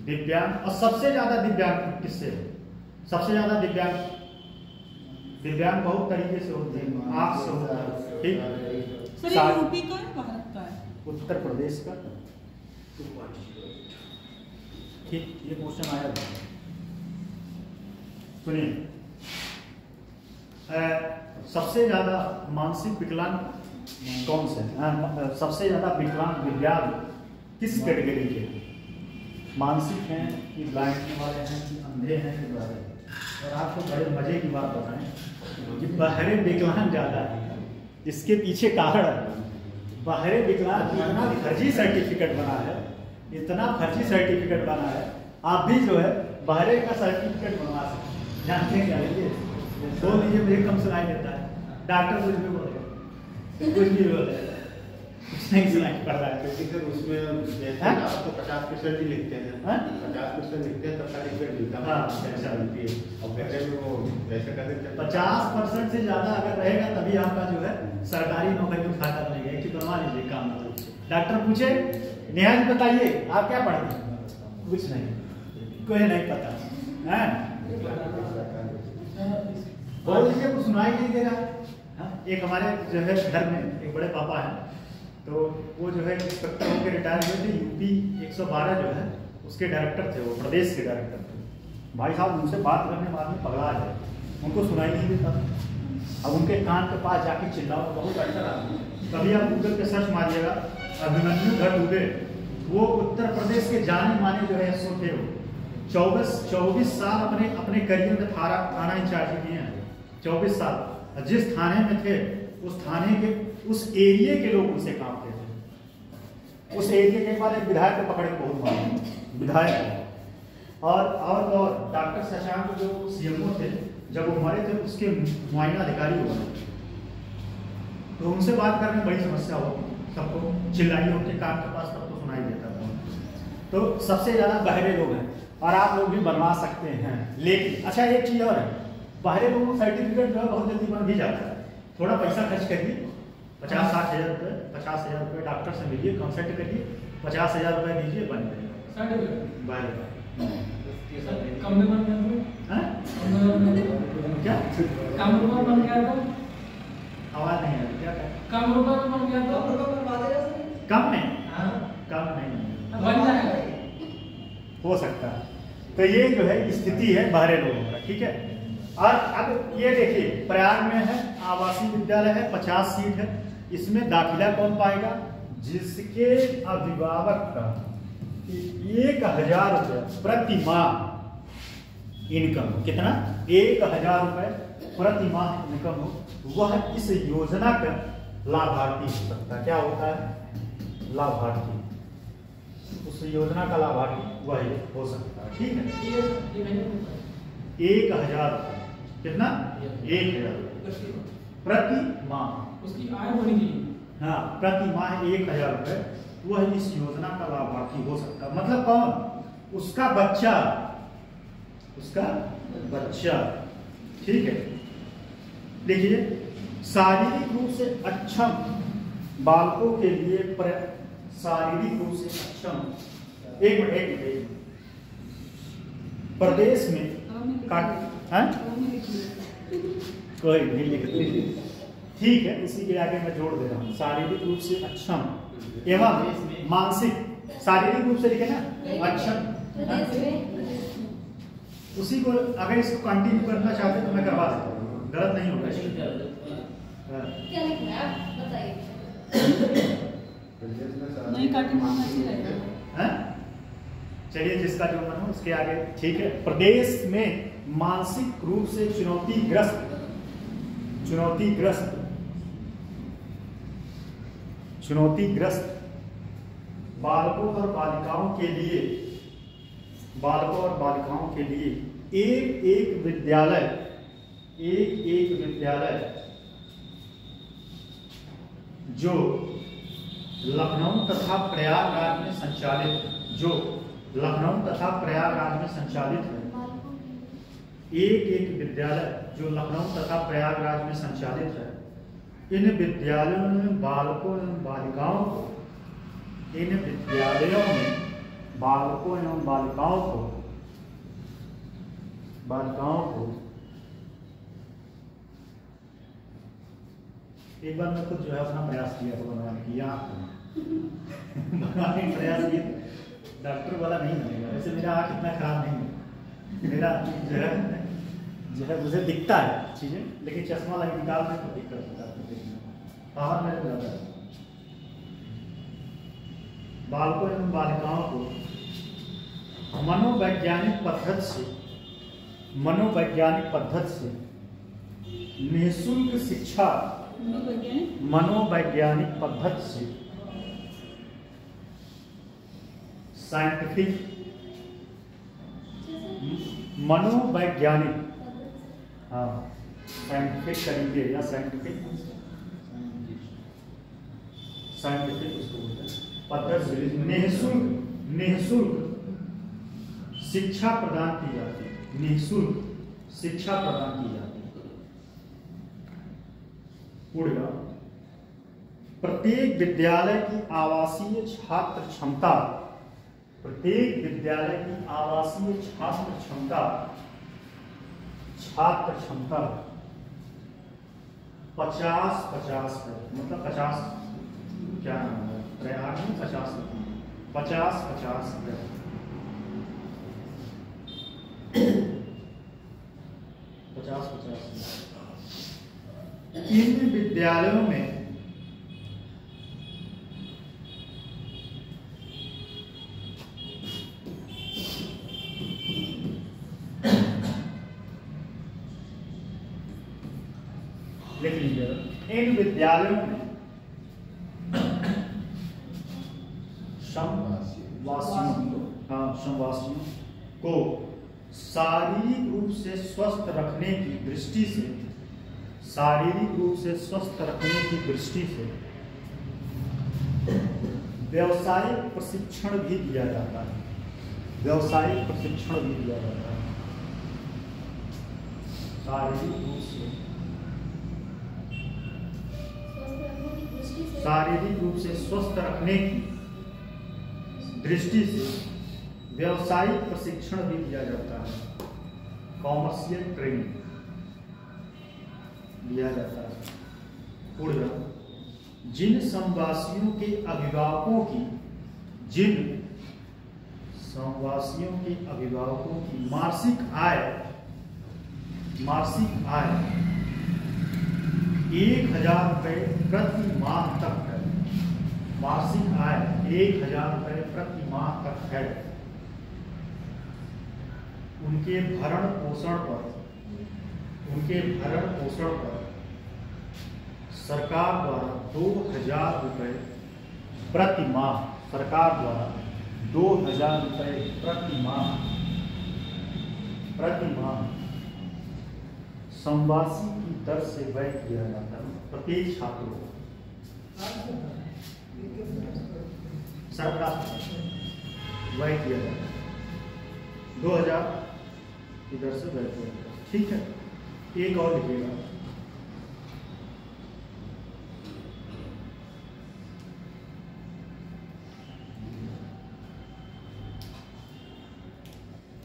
दिव्यांग, और सबसे ज्यादा दिव्यांग किससे है? सबसे ज्यादा दिव्यांग बहुत तरीके से होते हैं, आंख से होता है, ठीक। सर ये यूपी का है, भारत का है? उत्तर प्रदेश का, ठीक। ये क्वेश्चन आया था, सुनिए। सबसे ज्यादा मानसिक विकलांग कौन से? सबसे ज्यादा विकलांग दिव्यांग किस कैटेगरी के हैं? मानसिक हैं कि ब्लाइंड वाले हैं कि अंधे हैं कि बहरे हैं? और आपको बड़े मजे की बात बताएं कि बहरे विकलांग ज्यादा है। इसके पीछे कारण है, बहरे विकलांग इतना फर्जी सर्टिफिकेट बना है, आप भी जो है बहरे का सर्टिफिकेट बनवा सकते हैं। जानते हैं क्या? बोल दीजिए, मुझे कम सुनाई देता है, डॉक्टर कुछ भी बोलेगा, कुछ नहीं सुनाई पड़ रहा है, क्योंकि सर उसमें आपको 50% ही लिखते हैं, 50% लिखते हैं तब सर्टिफिकेट मिलता है। ऐसा मिलती है, और पहले में वो ऐसा करते 50% से ज्यादा अगर रहेगा तभी आपका जो है सरकारी नौकरी में खाता बनेगा। एक बनवा लीजिए काम। डॉक्टर पूछे, नेहा जी बताइए आप क्या पढ़ते हैं? कुछ नहीं, कोई नहीं पता है। बोल दीजिए, कुछ सुनाई नहीं दे रहा है। हाँ, एक हमारे जो है घर में एक बड़े पापा हैं, तो वो जो है इंस्पेक्टर होकर रिटायर हुए थे। यूपी 112 जो है उसके डायरेक्टर थे, वो प्रदेश के डायरेक्टर थे। भाई साहब उनसे बात करने बाद में पगला जाए, उनको सुनाई नहीं देता। अब उनके कान के पास जाके चिल्लाओ, बहुत अच्छा रहा। कभी आप गूगल पे सर्च मारिएगा, अभिमन्यु भट्ट दुबे, वो उत्तर प्रदेश के जाने माने जो है एसओ थे। वो 24 साल अपने करियर में थाना इंचार्ज किए हैं। 24 साल जिस थाने में थे, उस थाने के उस एरिया के लोग उनसे काम करते थे। उस एरिया के बाद एक विधायक को पकड़ के बहुत मारे, विधायक और डॉक्टर शशांक जो सीएमओ थे, जब वो मरे थे उसके मुआयना अधिकारी हुआ, तो उनसे बात करने में बड़ी समस्या हो, सबको चिल्लाइए, उनके कान के पास तब तो सुनाई देता था। तो सबसे ज्यादा बहरे लोग हैं, और आप लोग भी बनवा सकते हैं। लेकिन अच्छा एक चीज और है, बाहरी लोगों को सर्टिफिकेट जो है बहुत जल्दी बन भी जाता है। थोड़ा पैसा खर्च करिए, 50-60 हज़ार रुपये, 50 हज़ार रुपये डॉक्टर से मिलिए, कंसल्ट करिए, 50 हज़ार रुपये दीजिए, बन जाएगा। कम में बन गया क्या कम रुपये बन गया था, आवाज नहीं आ रही, क्या कम रुपये में बन गया था, कम में? कम नहीं बन जाएगा, हो सकता है। तो ये जो है स्थिति है बाहरी लोगों का, ठीक है। और अब ये देखिए, प्रयाग में है आवासीय विद्यालय है, 50 सीट है। इसमें दाखिला कौन पाएगा? जिसके अभिभावक का 1000 रुपये प्रति माह इनकम हो। कितना? 1000 रुपये प्रति माह इनकम हो, वह इस योजना का लाभार्थी हो सकता है। क्या होता है? लाभार्थी। उस योजना का लाभार्थी वह हो सकता है, ठीक है। 1000 रुपये, कितना? 1000 रुपये प्रति माह। उसकी आय बढ़ी थी। हाँ, प्रति माह 1000 रुपये वह इस योजना का लाभार्थी हो सकता है। मतलब कौन? उसका बच्चा, ठीक है। देखिए, शारीरिक रूप से अक्षम बालकों के लिए शारीरिक रूप से अक्षम, एक मिनट, प्रदेश में कोई नहीं लिखते, ठीक है, इसी के आगे मैं जोड़ दे रहा हूँ। शारीरिक रूप से अक्षम एवं मानसिक, शारीरिक रूप से लिखे ना अक्षम, उसी को अगर इसको कंटिन्यू करना चाहते तो मैं करवा सकता हूँ, गलत नहीं होगा क्या लिखना है आप बताइए। नहीं काटे चलिए, जिसका जो मन हो उसके आगे, ठीक है। प्रदेश में मानसिक रूप से चुनौतीग्रस्त बालकों और बालिकाओं के लिए एक विद्यालय जो लखनऊ तथा प्रयागराज में संचालित है, एक विद्यालय जो लखनऊ तथा प्रयागराज में संचालित है। इन विद्यालयों में बालकों एवं बालिकाओं को एक बार मैं खुद जो है अपना प्रयास किया था बनवाने की, बनवाने का प्रयास किया, डॉक्टर वाला नहीं बनेगा। वैसे मेरा आँख इतना खराब नहीं है, मेरा जो है मुझे दिखता है चीजें, लेकिन चश्मा लगे निकालने को दिक्कत होता है देखने, बाहर मेरे को जाता है। बालकों एवं बालिकाओं को मनोवैज्ञानिक पद्धति से निःशुल्क शिक्षा, मनोवैज्ञानिक पद्धति से साइंटिफिक मनोवैज्ञानिक, हाँ, साइंटिफिक तरीके या साइंटिफिक उसको बोलते हैं, पद्धति निःशुल्क शिक्षा प्रदान की जाती है। निःशुल्क शिक्षा प्रदान की जाती है। पूर्णा प्रत्येक विद्यालय की आवासीय छात्र क्षमता 1 छात्र क्षमता 50-50 है, मतलब 50 क्या नाम है, 50-50 है। इन विद्यालयों में लिख लीजिए, इन विद्यालयों में समवासियों को शारीरिक रूप से स्वस्थ रखने की दृष्टि से व्यावसायिक प्रशिक्षण भी दिया जाता है। शारीरिक रूप से स्वस्थ रखने की दृष्टि से व्यावसायिक प्रशिक्षण भी दिया जाता है। कॉमर्शियल ट्रेनिंग दिया जाता है। पूर्ण जिन संवासियों के अभिभावकों की मासिक आय 1,000 रुपये प्रति माह तक है। मासिक आय 1,000 रुपये प्रति माह तक है। उनके भरण पोषण पर सरकार द्वारा 2,000 रुपये प्रति माह, सरकार द्वारा 2,000 रुपये प्रति माह संवासी की दर से व्यय किया जाता है प्रत्येक छात्र को। सरकार व्यय किया जाता है 2,000 की दर से व्यय किया जाता है। ठीक है, एक और लिखिएगा,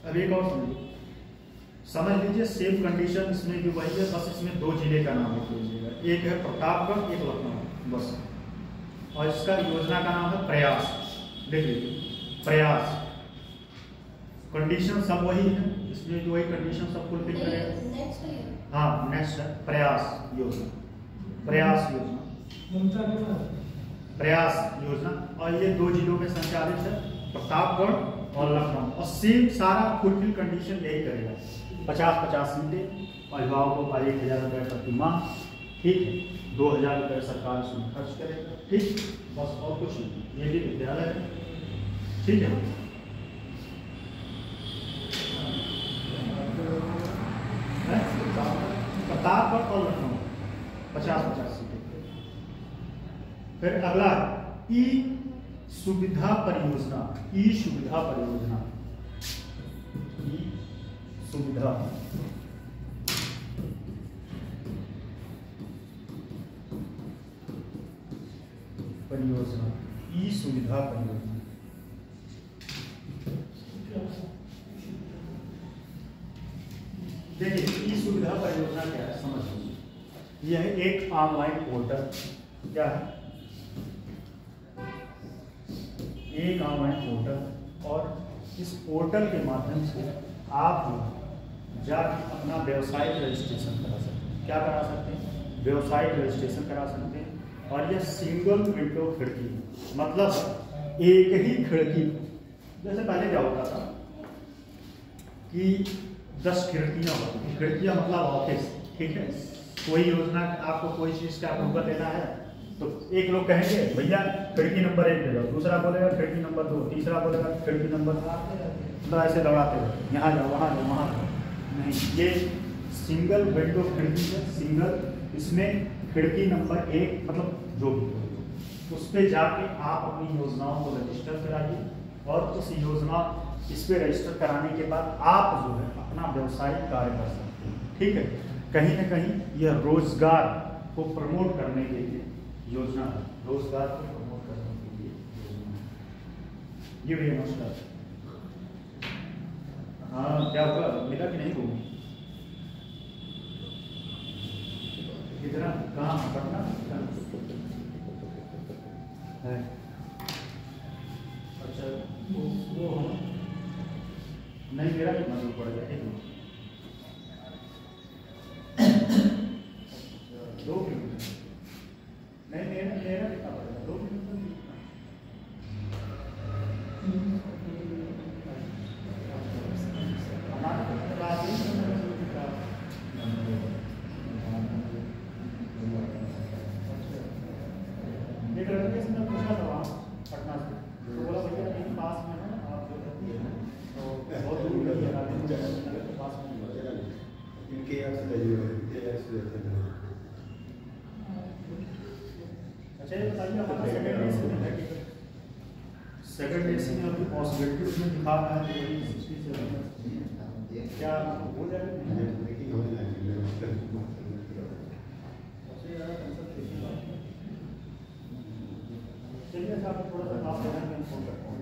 अब एक और समझ लीजिए। सेम कंडीशन इसमें भी वही है, बस इसमें 2 जिले का नाम लिख लीजिएगा। एक है प्रतापगढ़, एक लखनऊ, बस। और इसका योजना का नाम है प्रयास। देख लीजिए, प्रयास। कंडीशन सब वही है, इसमें जो वही कंडीशन सब फुलफिल करेगा। हाँ, नेक्स्ट है प्रयास योजना। और ये 2 जिलों में संचालित है, प्रतापगढ़ और लखनऊ। और सेम सारा फुलफिल कंडीशन यही करेगा। 50-50 सीटें, अभिभावकों का 1,000 रुपये प्रति माह। ठीक है, 2,000 रुपये सरकार इसमें खर्च करेगा। ठीक, बस और कुछ नहीं। ये भी विद्यालय है। ठीक है, प्रतापगढ़ और लखनऊ 50-50 सीटें। फिर अगला ई सुविधा परियोजना। देखिए, ई सुविधा परियोजना क्या है समझ लीजिए। यह एक ऑनलाइन पोर्टल, क्या है, एक ऑनलाइन पोर्टल। और इस पोर्टल के माध्यम से आप जाकर अपना व्यवसायिक रजिस्ट्रेशन करा सकते हैं। क्या करा सकते हैं? व्यवसायिक रजिस्ट्रेशन करा सकते हैं। और यह सिंगल विंडो खिड़की, मतलब एक ही खिड़की। जैसे पहले क्या होता था कि 10 खिड़कियाँ होती थी। खिड़कियाँ मतलब ऑफिस। ठीक है, कोई योजना, आपको कोई चीज़ का अप्रूवल लेना है तो एक लोग कहेंगे भैया खिड़की नंबर 1 दे दो, दूसरा बोलेगा खिड़की नंबर 2, तीसरा बोलेगा खिड़की नंबर 3, मतलब ऐसे दौड़ाते हैं, यहाँ जाओ, वहाँ जाओ, वहाँ जाओ। नहीं, ये सिंगल विंडो खिड़की है, सिंगल। इसमें खिड़की नंबर 1 मतलब जो भी उस पर जाके आप अपनी योजनाओं को रजिस्टर कराइए। और उस योजना इस पर रजिस्टर कराने के बाद आप जो है अपना व्यवसायिक कार्य कर सकते हैं। ठीक है, कहीं ना कहीं यह रोजगार को प्रमोट करने के लिए योजना है। रोजगार को प्रमोट करने के लिए योजना है। ये भी नमस्कार। हाँ, क्या होगा, मिला कि नहीं होगा? ठीक है ना? कहाँ पटना है? अच्छा वो नहीं, मेरा कितना दूर पड़ेगा? ठीक है 2 किलोमीटर नहीं, मेरा कितना पड़ेगा? 2 किलोमीटर। एक लड़के से मैं पूछा था वहाँ पटना से, तो बोला भैया यहीं पास में है आप जो रहती है तो बहुत दूर नहीं है, पास में इनके यहाँ से अच्छा ये बताइए हमारा सेकंड एसी में है टिकट, सेकंड एसी में अभी पॉसिबिलिटी उसमें दिखा रहा है 67 क्या हो जाएगा? चलिए आप थोड़ा सा आप लेना मैं फोन करता हूँ।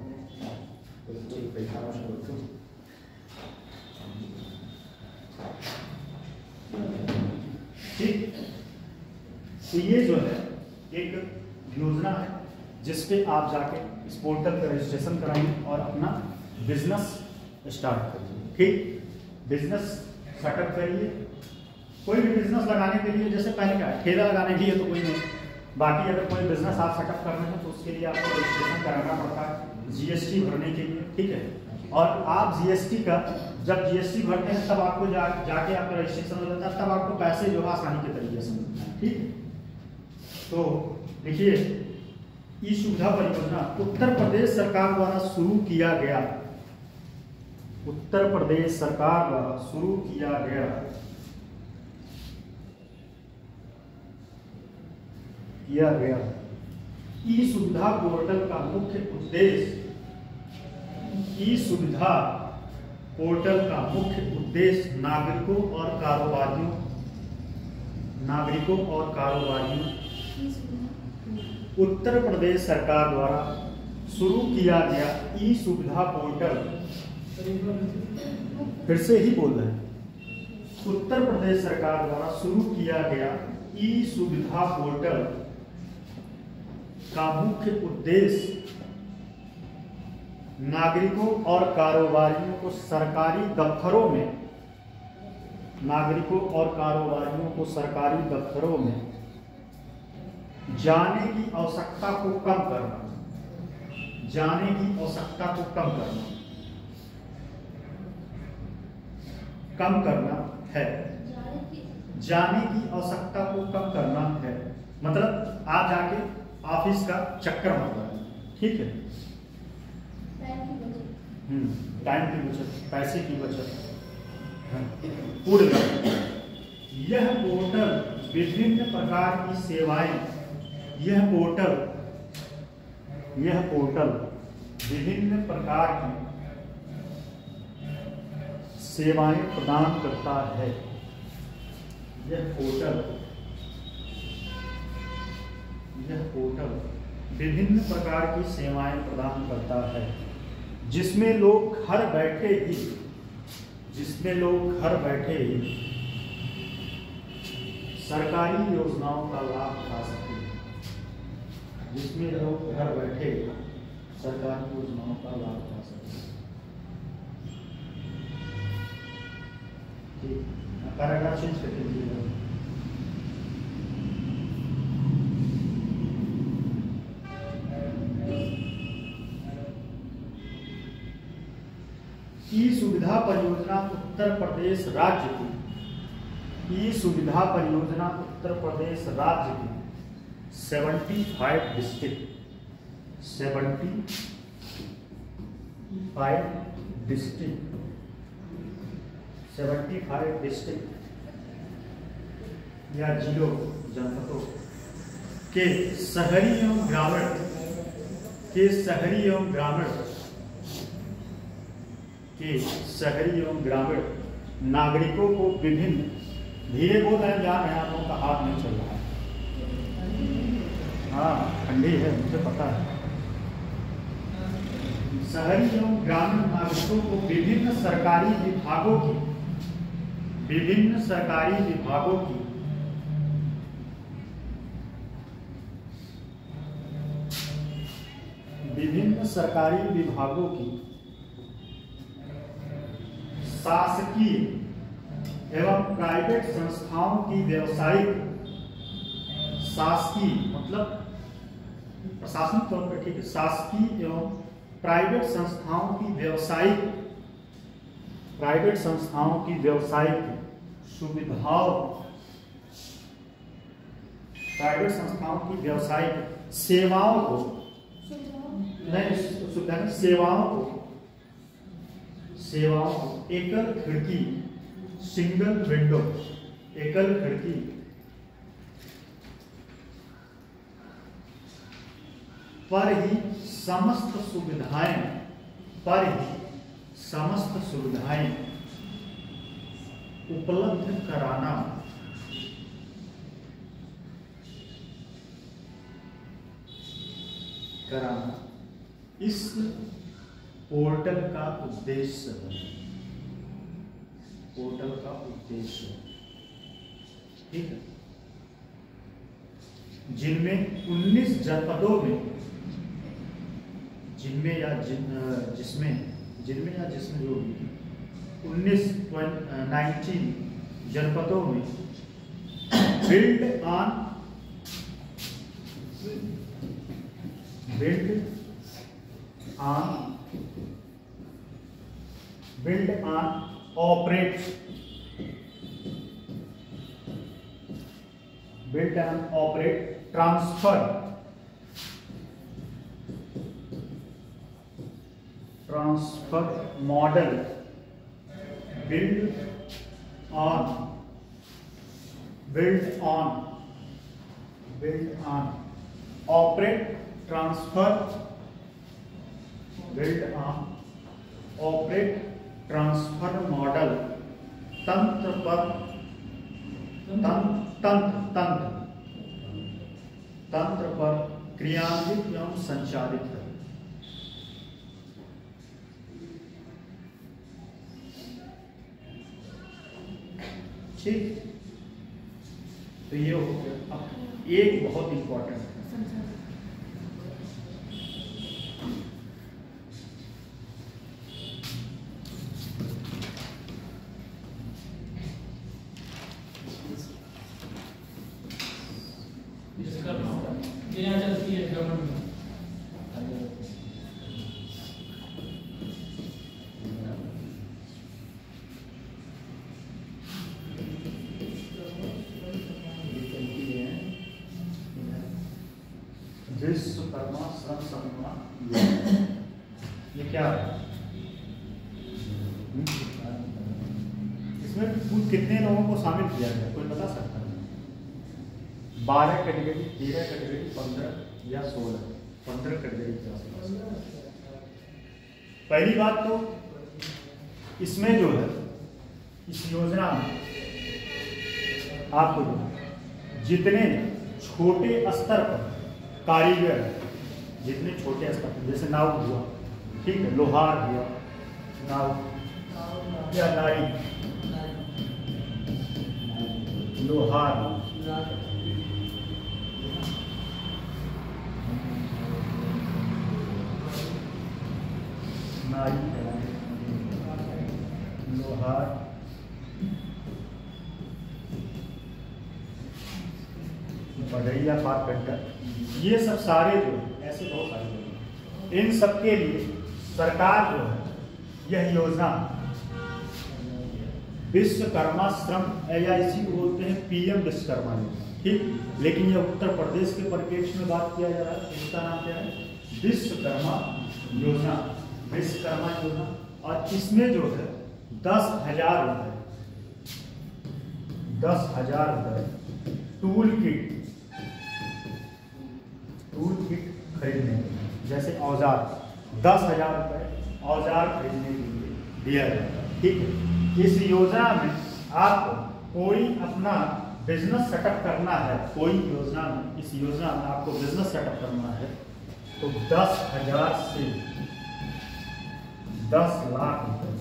ठीक, तो ये जो है एक योजना है जिसपे आप जाके इस पोर्टल पर रजिस्ट्रेशन कराएंगे और अपना बिजनेस स्टार्ट करिए। ठीक, बिजनेस सेटअप करिए। कोई भी बिजनेस लगाने के लिए जैसे पहले क्या है, ठेला लगाने के लिए तो कोई नहीं, बाकी अगर कोई बिजनेस आप सेटअप करना है तो उसके लिए आपको रजिस्ट्रेशन कराना पड़ता है जीएसटी भरने के लिए। ठीक है, और आप जीएसटी का जब जीएसटी भरते हैं तब आपको जाके आपका रजिस्ट्रेशन हो जाता है, तब आपको पैसे जो है आसानी के तरीके से मिलते हैं। ठीक, तो देखिए ई सुविधा परियोजना उत्तर प्रदेश सरकार द्वारा शुरू किया गया, उत्तर प्रदेश सरकार द्वारा शुरू किया गया ई सुविधा पोर्टल का मुख्य उद्देश्य, ई सुविधा पोर्टल का मुख्य उद्देश्य नागरिकों और कारोबारियों उत्तर प्रदेश सरकार द्वारा शुरू किया गया ई सुविधा पोर्टल, फिर से ही बोल रहे हैं, उत्तर प्रदेश सरकार द्वारा शुरू किया गया ई सुविधा पोर्टल का मुख्य उद्देश्य नागरिकों और कारोबारियों को सरकारी दफ्तरों में, जाने की आवश्यकता को कम करना है। जाने की आवश्यकता को कम करना है मतलब आप जाके ऑफिस का चक्कर मारना है। ठीक है, टाइम की बचत, पैसे की बचत पूर्ण। यह पोर्टल विभिन्न प्रकार की सेवाएं, यह पोर्टल विभिन्न प्रकार की सेवाएं प्रदान करता है। यह पोर्टल विभिन्न प्रकार की सेवाएं प्रदान करता है जिसमें लोग घर बैठे ही सरकारी योजनाओं का लाभ उठा सकते हैं। ठीक, पैराग्राफ चेंज करके दीजिएगा। ई सुविधा परियोजना उत्तर प्रदेश राज्य की 75 डिस्ट्रिक्ट या जिलों जनपदों के शहरी एवं ग्रामीण नागरिकों को विभिन्न, धीरे बोल रहे हैं, जहाँ आप लोगों का हाथ नहीं चल रहा है। हाँ, ठंडी है, मुझे पता है। शहरी एवं ग्रामीण नागरिकों को विभिन्न सरकारी विभागों की विभिन्न सरकारी विभागों की शासकीय एवं प्राइवेट संस्थाओं की व्यावसायिक, शासकीय मतलब प्रशासनिक तौर पर, ठीक है, शासकीय एवं प्राइवेट संस्थाओं की व्यावसायिक, प्राइवेट संस्थाओं की व्यावसायिक सुविधाओं, प्राइवेट संस्थाओं की व्यावसायिक सेवाओं को, नहीं सुविधा नहीं, सेवाओं को एकल खिड़की, सिंगल विंडो, एकल खिड़की पर ही समस्त सुविधाएं उपलब्ध कराना, इस पोर्टल का उद्देश्य है, पोर्टल का उद्देश्य, ठीक है। जिनमें 19 जनपदों में, जिनमें या जिसमें जो 19 जनपदों में build on operate transfer model, build on operate transfer, build on operate transfer model तंत्र पर क्रियान्वित एवं संचालित है। ठीक, तो ये हो गया। अब एक बहुत इंपॉर्टेंट है, चलती है गवर्नमेंट में। विश्वकर्मा श्रम सम्मान, ये क्या है? इसमें कुल कितने लोगों को शामिल किया गया, कोई बता सकता है? 12 कैटेगरी, 13 कैटेगरी, 15 या 16, 15 कैटेगरी के आसपास। पहली बात तो इसमें जो है, इस योजना में आपको जितने छोटे स्तर पर कारीगर, जितने छोटे स्तर पर, जैसे नाव हुआ, ठीक है, लोहार हुआ, नाव या नाई, लोहार, नाई, लोहार, बढ़ैया, कारपेंटर, ये सब सारे जो ऐसे बहुत सारे लोग, इन सब के लिए सरकार जो है यह योजना विश्वकर्मा श्रम, या इसी को बोलते हैं पीएम विश्वकर्मा योजना, ठीक। लेकिन यह उत्तर प्रदेश के परिप्रेक्ष्य में बात किया जा रहा है, इसका नाम क्या है? विश्वकर्मा योजना, विश्वकर्मा योजना। और इसमें जो है 10,000 रुपये, 10,000 रुपये टूल किट खरीदने, जैसे औजार, 10,000 रुपये औजार खरीदने के लिए दिया जाता है, ठीक है। इस योजना में आपको कोई अपना बिजनेस सेटअप करना है, कोई योजना में, इस योजना में आपको बिजनेस सेटअप करना है, तो 10,000 से 10 लाख रुपये,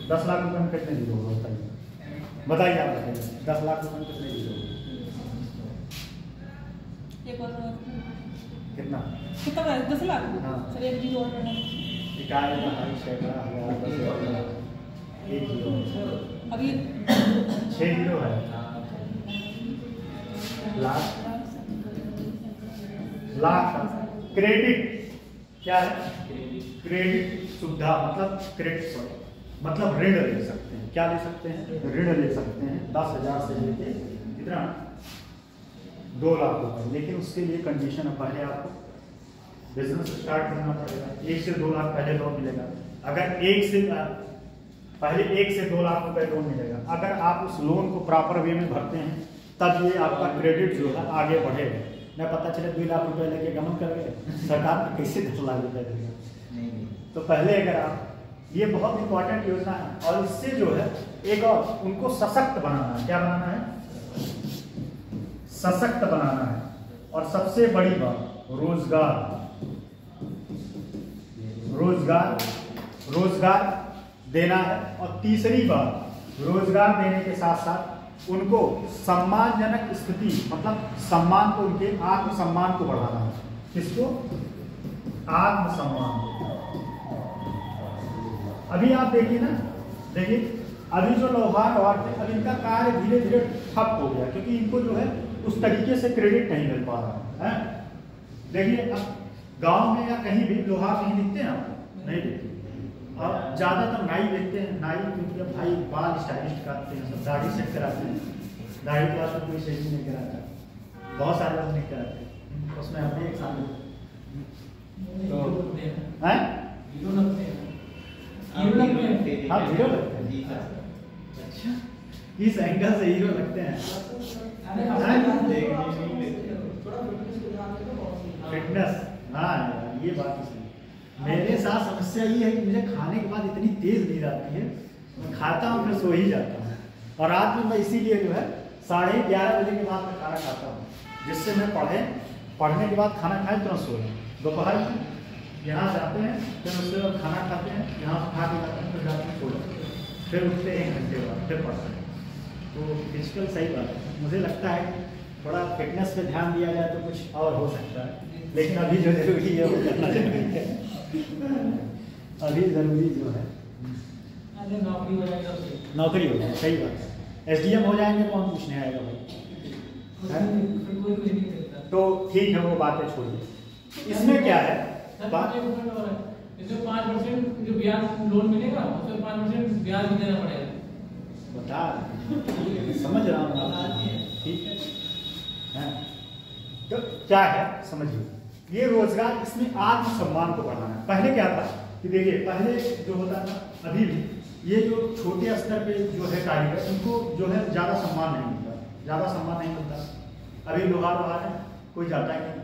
10 लाख रुपये में कितने जीरो होगा बताइए, आप बताइए, 10 लाख रुपये में कितने जीरो होगा? कितना? कितना का 10 लाख? हाँ। सर एक जीरो और बढ़ा। इकाई का हर सैकड़ा हजार 10,000 एक जीरो अभी 6 जीरो है लाख लाख क्रेडिट क्या है? क्रेडिट सुविधा मतलब क्रेडिट मतलब ऋण ले सकते हैं। क्या ले सकते हैं? ऋण ले सकते हैं 10,000 से लेके कितना 2 लाख रुपए। लेकिन उसके लिए कंडीशन है पहले आपको बिजनेस स्टार्ट करना पड़ेगा। 1 से 2 लाख पहले लोन मिलेगा। अगर 1 से 2 लाख रुपए लोन मिलेगा। अगर आप उस लोन को प्रॉपर वे में भरते हैं तब ये आपका क्रेडिट जो है आगे बढ़ेगा। न पता चले 2 लाख रुपए लेके गमन कर गए, सरकार को कैसे 10 लाख रुपए देगा। तो पहले अगर आप ये बहुत इंपॉर्टेंट योजना है और इससे जो है एक और उनको सशक्त बनाना है। क्या बनाना है? सशक्त बनाना है। और सबसे बड़ी बात रोजगार देना है। और तीसरी बात रोजगार देने के साथ साथ उनको सम्मानजनक स्थिति मतलब सम्मान को उनके आत्मसम्मान को बढ़ाना है। किसको? आत्मसम्मान। अभी आप देखिए ना, देखिए अभी जो लोहार थे अब इनका कार्य धीरे धीरे ठप हो गया क्योंकि इनको जो है उस तरीके से क्रेडिट नहीं मिल पा रहा है। देखिए अब गांव में या कहीं भी लोहार नहीं दिखते हैं आपको? नहीं दिखते। और ज़्यादातर नाई देखते हैं। नाई क्योंकि अब भाई बाल स्टाइलिश काटते हैं, सब दाढ़ी सेट कराते हैं। दाढ़ी के बाद कोई सेट नहीं कराता, बहुत सारे लोग नहीं कराते। उसमें अपने एक सामने तो हैं हाँ हीरो लगते हैं। अच्छा इस एंगल से हीरो लगते हैं। फिटनेस हाँ ये बात तो सही। मेरे साथ समस्या ये है कि मुझे खाने के बाद इतनी तेज नींद आती है, मैं खाता हूँ फिर सो ही जाता हूँ। और रात में मैं इसीलिए जो है 11:30 बजे के बाद मैं खाना खाता हूँ, जिससे मैं पढ़ने के बाद खाना खाए तुरंत सो जाऊँ। दोपहर में यहाँ जाते हैं फिर उसके बाद खाना खाते हैं, यहाँ से खा के जाते हैं, फिर जाते हैं सो जाते हैं, फिर उठते हैं 1 घंटे बाद फिर पढ़ते हैं। तो फिजिकल सही बात है। मुझे लगता है थोड़ा फिटनेस पे ध्यान दिया जाए तो कुछ और हो सकता है, लेकिन अभी जो जरूरी है वो करना जरूरी है। अभी जरूरी जो है नौकरी हो जाए, सही बात है। SDM हो जाएंगे कौन पूछने आएगा भाई? तो ठीक है वो बातें छोड़िए। इसमें क्या है इसमें 5% जो ब्याज लोन मिलेगा उसमें 5% ब्याज भी देना पड़ेगा। बता समझ रहा हूँ ठीक है। तो क्या है समझिए, ये रोजगार इसमें आत्मसम्मान को बढ़ाना है। पहले क्या था कि देखिए पहले जो होता था अभी भी ये जो छोटे स्तर पे जो है कारीगर उनको जो है ज़्यादा सम्मान नहीं मिलता। अभी लोहार है कोई जाता ही नहीं,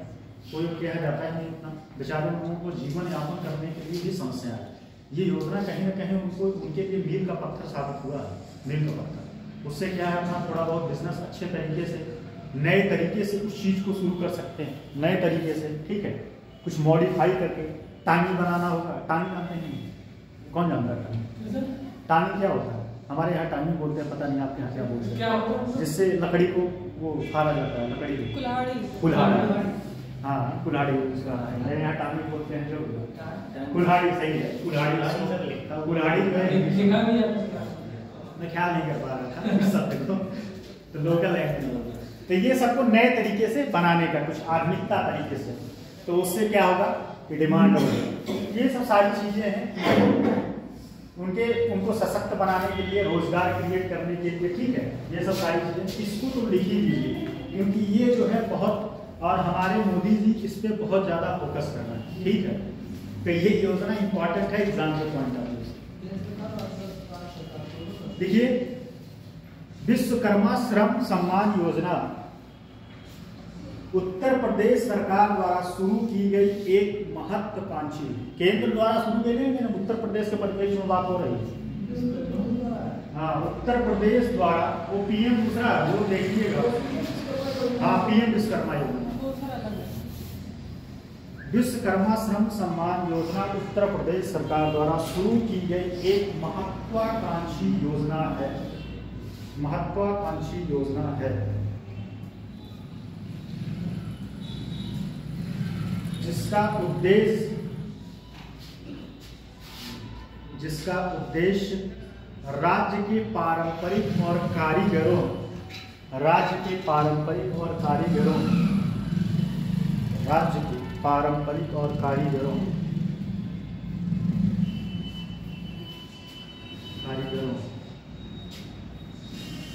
कोई उनके यहाँ जाता ही नहीं उतना। बेचारे लोगों को जीवन यापन करने के लिए भी समस्या है। ये योजना कहीं ना कहीं उनको उनके लिए मील का पत्थर साबित हुआ है। मील का पत्थर उससे क्या है अपना थोड़ा बहुत बिजनेस अच्छे तरीके से नए तरीके से उस चीज़ को शुरू कर सकते हैं, नए तरीके से ठीक है। कुछ मॉडिफाई करके टांगी बनाना होगा। टांगी जानते नहीं? कौन जानता है टांगी? टांगी क्या होता है? हमारे यहाँ टांगी बोलते हैं, पता नहीं आपके यहाँ क्या बोलते हैं। जिससे लकड़ी को वो फाड़ा जाता है, लकड़ी को कुल्हाड़ी। हाँ कुल्हाड़ी उसका मेरे यहाँ टांगी बोलते हैं। जो कुल्हाड़ी सही है, कुल्हाड़ी मैं ख्याल नहीं कर पा रहा था तो लोकल लैंग्वेज। तो ये सबको नए तरीके से बनाने का कुछ आधुनिकता तरीके से, तो उससे क्या होगा कि डिमांड होगी। ये सब सारी चीजें हैं उनको सशक्त बनाने के लिए, रोजगार क्रिएट करने के लिए, ठीक है। ये सब सारी चीजें इसको तुम लिख ही लीजिए क्योंकि ये जो है बहुत, और हमारे मोदी जी इस पे बहुत ज्यादा फोकस कर रहे हैं, ठीक है। तो ये योजना इंपॉर्टेंट है एग्जाम के पॉइंट ऑफ व्यू से। देखिए विश्वकर्मा श्रम सम्मान योजना उत्तर प्रदेश सरकार द्वारा शुरू की गई एक महत्वाकांक्षी, केंद्र द्वारा शुरू की गई, उत्तर प्रदेश के परिप्रेक्ष्य में बात हो रही है। हाँ उत्तर प्रदेश द्वारा, वो PM दूसरा वो देखिएगा। हाँ PM विश्वकर्मा योजना, विश्वकर्मा श्रम सम्मान योजना उत्तर प्रदेश सरकार द्वारा शुरू की गई एक महत्वाकांक्षी योजना है। महत्वाकांक्षी योजना है। जिसका उद्देश्य राज्य के पारंपरिक और कारीगरों राज्य के पारंपरिक और कारीगरों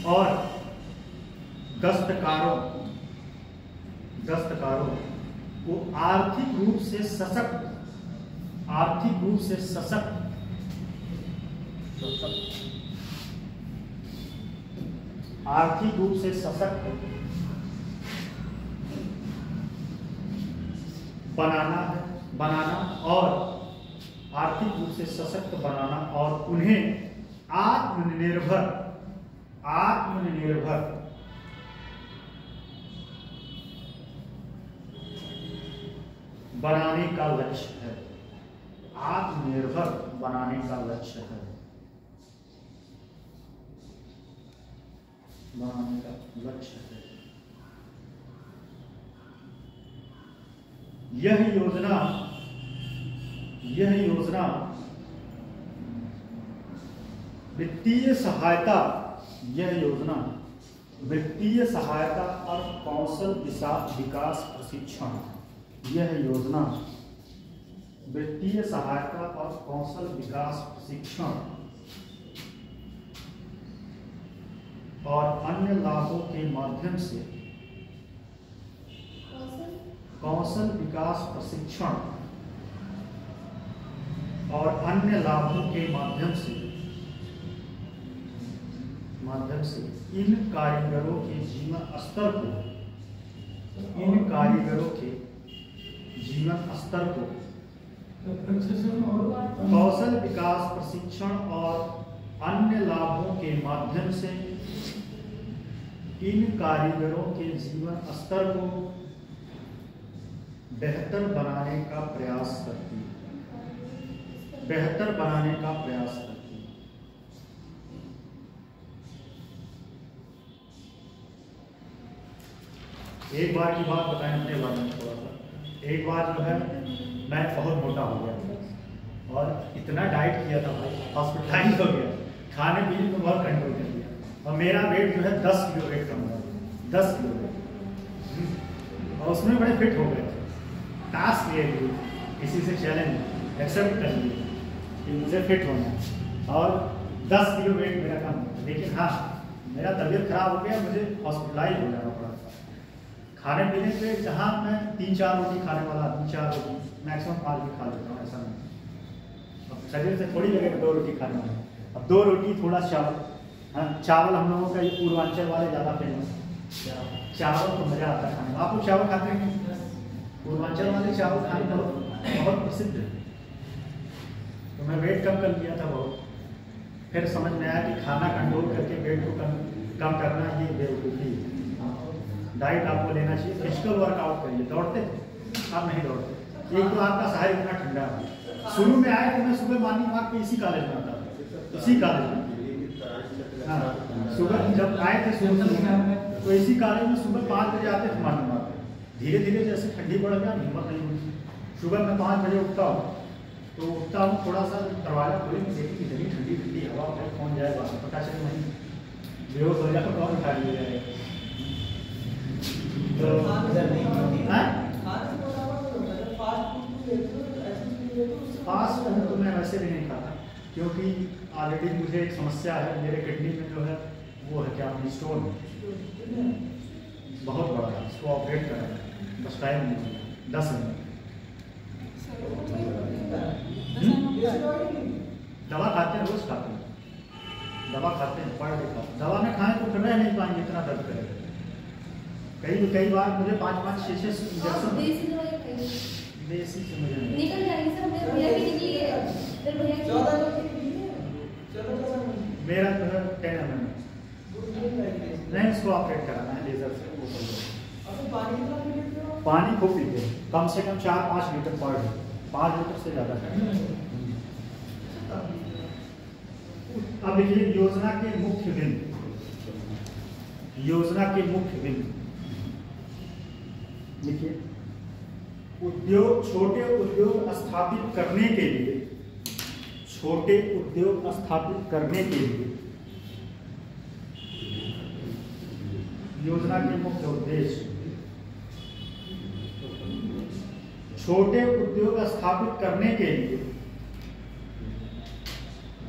और दस्तकारों को आर्थिक रूप से सशक्त बनाना और उन्हें आत्मनिर्भर बनाने का लक्ष्य है। आत्मनिर्भर बनाने का लक्ष्य है। यह योजना वित्तीय सहायता और कौशल विकास प्रशिक्षण और अन्य लाभों के माध्यम से कौशल विकास प्रशिक्षण और अन्य लाभों के माध्यम से इन कारीगरों के जीवन स्तर को कौशल विकास प्रशिक्षण और अन्य लाभों के माध्यम से इन कारीगरों के जीवन स्तर को बेहतर बनाने का प्रयास करती है। एक बार की बात बताएं अपने बारे में थोड़ा सा। एक बार जो है मैं बहुत मोटा हो गया और इतना डाइट किया था भाई, हॉस्पिटलाइज हो गया, खाने पीने को बहुत कंट्रोल कर दिया और मेरा वेट जो है 10 किलो वेट कम हुआ, 10 किलो वेट। और उसमें बड़े फिट हो गए थे। टास्क लिए किसी से चैलेंज एक्सेप्ट कर लिए कि मुझे फिट होना है और 10 किलो वेट मेरा कम हुआ। लेकिन हाँ, मेरा तबीयत खराब हो गया, मुझे हॉस्पिटलाइज हो जाना पड़ा। खाने पीने पे जहाँ मैं 3-4 रोटी खाने वाला आदमी, 4 रोटी मैक्सिमम 5 भी खा लेता हूँ, ऐसा नहीं। अब शरीर से थोड़ी लगे 2 रोटी खाने वाला, अब 2 रोटी थोड़ा चावल। हाँ, चावल हम लोगों का ये पूर्वांचल वाले ज़्यादा फेमस। चावल तो मज़ा आता है खाने में। आप लोग चावल खाते हैं? पूर्वांचल वाले चावल खाने बहुत प्रसिद्ध है। तो मैं वेट कम कर लिया था बहुत। फिर समझ में आया कि खाना कंट्रोल करके वेट को कम करना ये बेवकूफ़ी है। डाइट आपको लेना चाहिए। फिजिकल वर्कआउट करिए। दौड़ते थे? आप नहीं दौड़ते। एक तो आपका शहर इतना ठंडा है। शुरू में आए तो मैं सुबह मॉर्निंग वॉक पे इसी कॉलेज में आता था, इसी कॉलेज में। हाँ, सुबह जब आए थे सुबह तो इसी कॉलेज में सुबह 5 बजे आते थे मॉर्निंग वॉक पे। धीरे धीरे जैसे ठंडी बढ़ गया, हिम्मत नहीं हुई। सुबह मैं 5 बजे उठता हूँ तो उठता हूँ, थोड़ा सा दरवाजा खोले, देखी इतनी ठंडी ठंडी हवा है, कौन जाएगा, पता चले वहीं बेहोश हो जाए तो और उठा लिया जाएगा। तो फास्ट फूड तो मैं वैसे भी नहीं खाता, क्योंकि ऑलरेडी मुझे एक समस्या है। मेरे किडनी में जो है वो है क्या, स्टोन बहुत बड़ा है, इसको ऑपरेट करना है। बस टाइम नहीं है, 10 मिनट। दवा खाते हैं, रोज खाते हैं, दवा खाते हैं, पढ़ लिखा। दवा में खाएं तो फिर रह नहीं पाएंगे, इतना दर्द करेगा। कई बार मुझे 5-6 इंजेक्शन देसी से मुझे निकल जाएगी सर। मेरे भैया की निकली है, मेरे भैया की 14 मेरा तो 10 mm नहीं, इसको ऑपरेट कराना है लेजर से। पानी खूब पीते हैं, कम से कम 4-5 लीटर पर डे, 5 लीटर से ज़्यादा है। अब देखिए योजना के मुख्य बिंदु। देखिए छोटे उद्योग स्थापित करने के लिए, छोटे उद्योग स्थापित करने के लिए योजना के मुख्य उद्देश्य, छोटे उद्योग स्थापित करने के लिए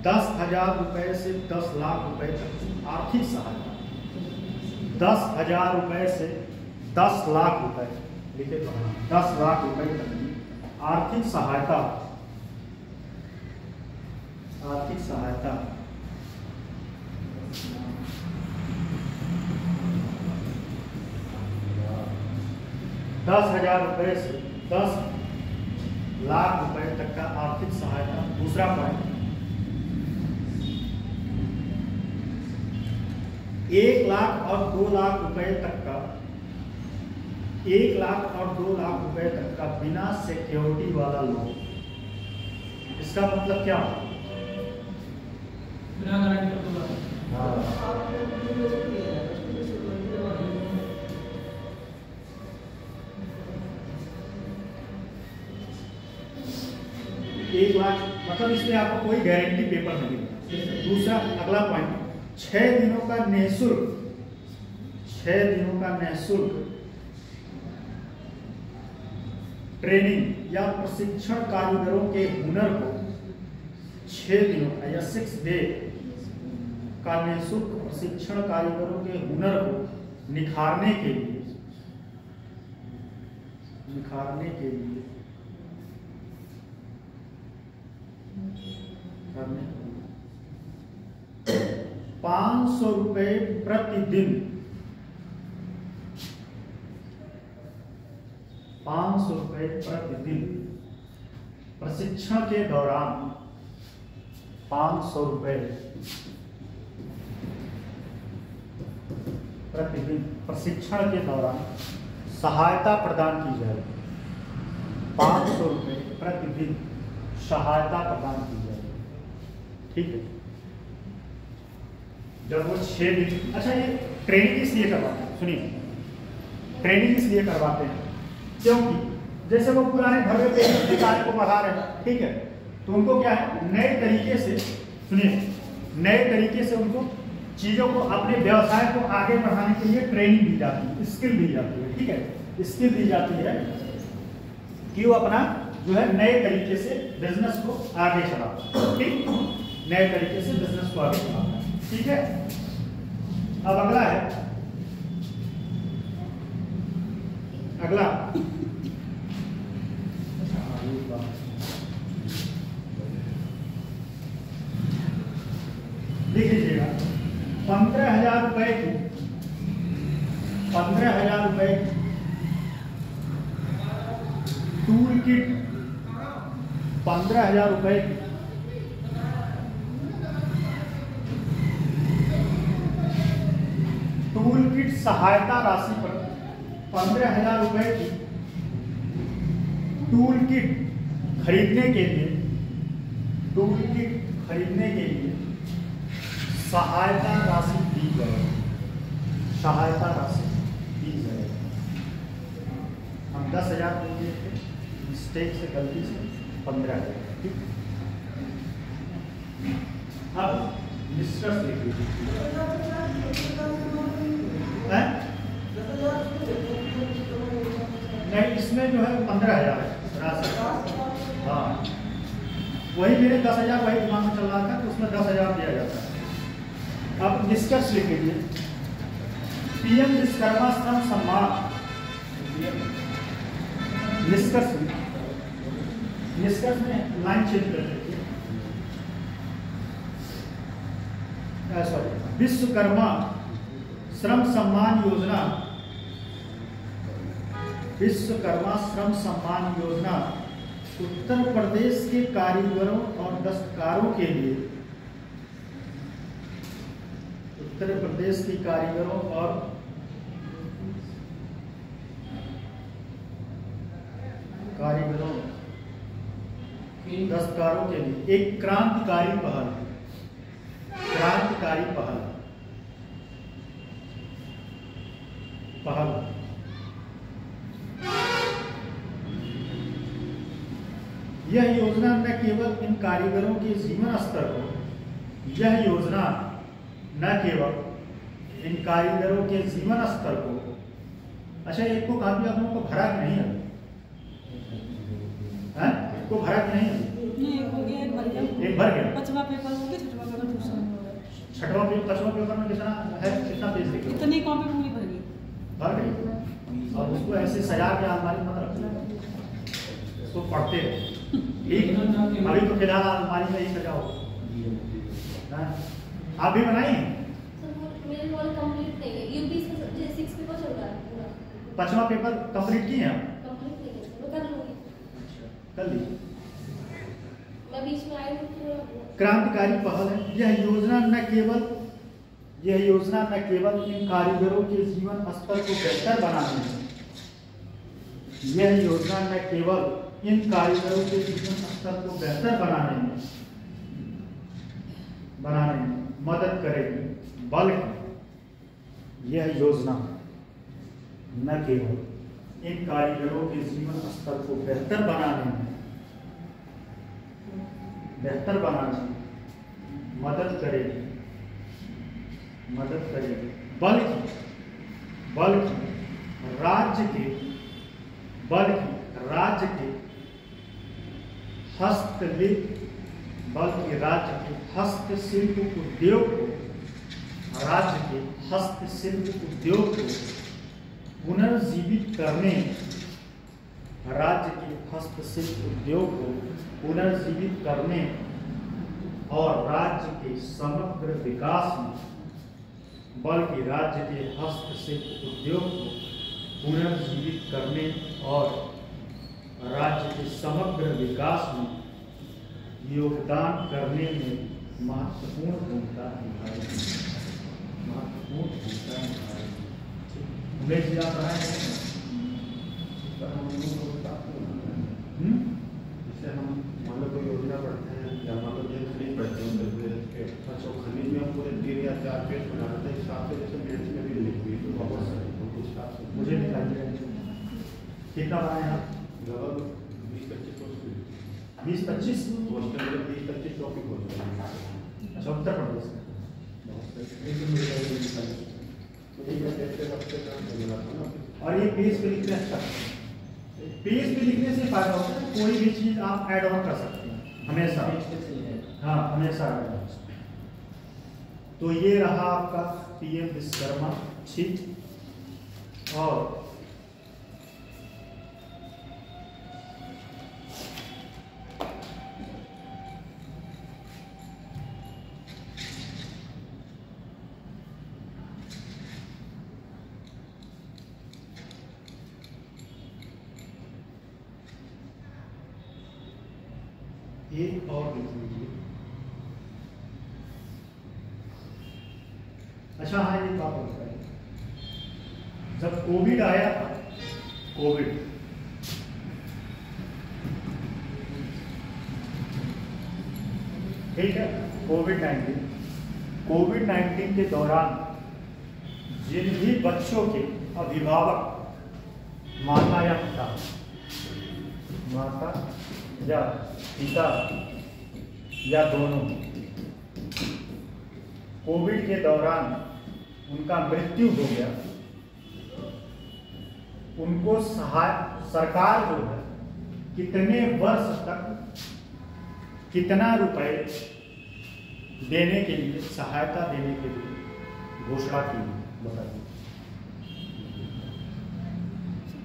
10,000 रुपए से 10 लाख रुपए तक आर्थिक सहायता, 10,000 रुपए से 10 लाख रुपए, लिखे तो 10 लाख रुपए तक की आर्थिक सहायता, आर्थिक सहायता 10,000 रुपए से 10 लाख रुपए तक का आर्थिक सहायता। दूसरा पॉइंट, 1 लाख और 2 लाख रुपए तक का, 1 लाख और 2 लाख रुपए तक का बिना सिक्योरिटी वाला लोन। इसका मतलब क्या? बिना गारंटी का लोन। एक लाख मतलब इसमें आपको कोई गारंटी पेपर नहीं मिलेगा। दूसरा अगला पॉइंट, 6 दिनों का निःशुल्क, 6 दिनों का निःशुल्क ट्रेनिंग या प्रशिक्षण कारीगरों के हुनर को 6 दिनों का या 6 डे का निःशुल्क प्रशिक्षण कारीगरों के हुनर को निखारने के लिए, निखारने के लिए 500 रुपए प्रतिदिन, 500 रुपए प्रतिदिन प्रशिक्षण के दौरान, 500 रुपए प्रतिदिन प्रशिक्षण के दौरान सहायता प्रदान की जाएगी। 500 रुपए प्रतिदिन सहायता प्रदान की जाएगी। ठीक है, जब वो 6 दिन, अच्छा ये ट्रेनिंग इसलिए करवाते हैं, सुनिए, ट्रेनिंग इसलिए करवाते हैं क्योंकि जैसे वो पुराने घर में अपने कार्य को बढ़ा रहे हैं, ठीक है, तो उनको क्या है, नए तरीके से, सुनिए, नए तरीके से उनको चीजों को, अपने व्यवसाय को आगे बढ़ाने के लिए ट्रेनिंग दी जाती है, स्किल दी जाती है। ठीक है, स्किल दी जाती है कि वो अपना जो है नए तरीके से बिजनेस को आगे चलाता है। ठीक, नए तरीके से बिजनेस को आगे चलाता है। ठीक है, अब अगला है, अगला देख लीजिएगा, 15,000 रुपए की, 15,000 रुपए की टूल किट, 15,000 रुपए की टूल किट सहायता राशि पर, 15,000 रुपए की टूल किट खरीदने के लिए, टूल किट खरीदने के लिए सहायता राशि दी जाएगी, सहायता राशि दी जाएगी। हम 10,000 बोल दिए थे, मिस्टेक से, गलती से 15,000। ठीक, अब निष्कर्ष लिख लीजिए। नहीं, इसमें जो है 15,000 है राशि। हाँ, वही मेरे 10,000 वही दिमाग में चल रहा था, तो उसमें 10,000 दिया जाता है। अब निष्कर्ष लिख लीजिए, पीएम विश्वकर्मा श्रम सम्मान, निष्कर्ष, निष्कर्ष में लाइन चेंज कर दीजिए, सॉरी, विश्वकर्मा श्रम सम्मान योजना, विश्वकर्मा श्रम सम्मान योजना उत्तर प्रदेश के कारीगरों और दस्तकारों के लिए, उत्तर प्रदेश की कारीगरों और दस्तकारों के लिए एक क्रांतिकारी पहल, क्रांतिकारी पहल, यह योजना न केवल इन कारीगरों के जीवन स्तर को, यह योजना न केवल इन कारीगरों के जीवन स्तर को, अच्छा एक को काफी आप लोगों को भरा कि नहीं है? को भरा कि नहीं है? एक हो गया, एक भर गया। एक भर गया। 5वां पेपर हो गया, 6वां पेपर दूसरा हो गया। 6वां पेपर में कितना है, कितना पेज लिखे? इतनी कॉपी पूरी भर गई। भर गई। और उसको ऐसे सजा के अलमारी में रखना, इसको पढ़ते रहे। ठीक, अभी तो फिलहाल अलमारी में ही सजाओ। आप भी बनाइए। मेरे वाला कंप्लीट नहीं है, यूपी से 6 पेपर चल रहा है पूरा। 5वां पेपर कंप्लीट किए हैं? कंप्लीट नहीं है, मैं कर लूंगी। कर लीजिए। मैं बीच में आई हूँ पूरा। क्रांतिकारी पहल है। यह योजना न केवल इन कारीगरों के जीवन स्तर को बेहतर बनाने में, यह योजना न केवल इन कारीगरों के जीवन स्तर को बेहतर बनाने में मदद करेगी, बल्कि यह योजना न केवल इन कारीगरों के जीवन स्तर को बेहतर बनाने में मदद करेगी, बल्कि राज्य के हस्तशिल्प उद्योग को पुनर्जीवित करने और राज्य के समग्र विकास में, योगदान करने में महत्वपूर्ण भूमिका निभाएगी। उमेश जी आप आए हैं? जैसे हम मान लो कोई योजना पढ़ते हैं या मान लो जो खनिज पढ़ते हैं तो खनिज में हम पूरे 3 या 4 पेज बना देते हैं, हिसाब से जैसे मेथ्स में भी लिखी तो बहुत सारे कुछ हिसाब से मुझे निकालिए। कितना बनाए आप? लगभग 20-25 हॉस्टल में 20-25 टॉपिक होते हैं। अच्छा, उत्तर प्रदेश में और ये पेज पे लिखने अच्छा, पेज पे लिखने से फायदा होता है, कोई भी चीज आप ऐड ऑन कर सकते हैं हमेशा। हाँ, हमेशा ऐड ऑन। तो ये रहा आपका PM विश्वकर्मा। ठीक, और एक और लिख लीजिए। अच्छा हाँ, ये बात होता है, जब कोविड आया था, ठीक है, कोविड-19 के दौरान जिन भी बच्चों के अभिभावक माता या पिता या दोनों कोविड के दौरान उनका मृत्यु हो गया, उनको सरकार जो है कितने वर्ष तक कितना रुपए देने के लिए, सहायता देने के लिए घोषणा की, बताइए।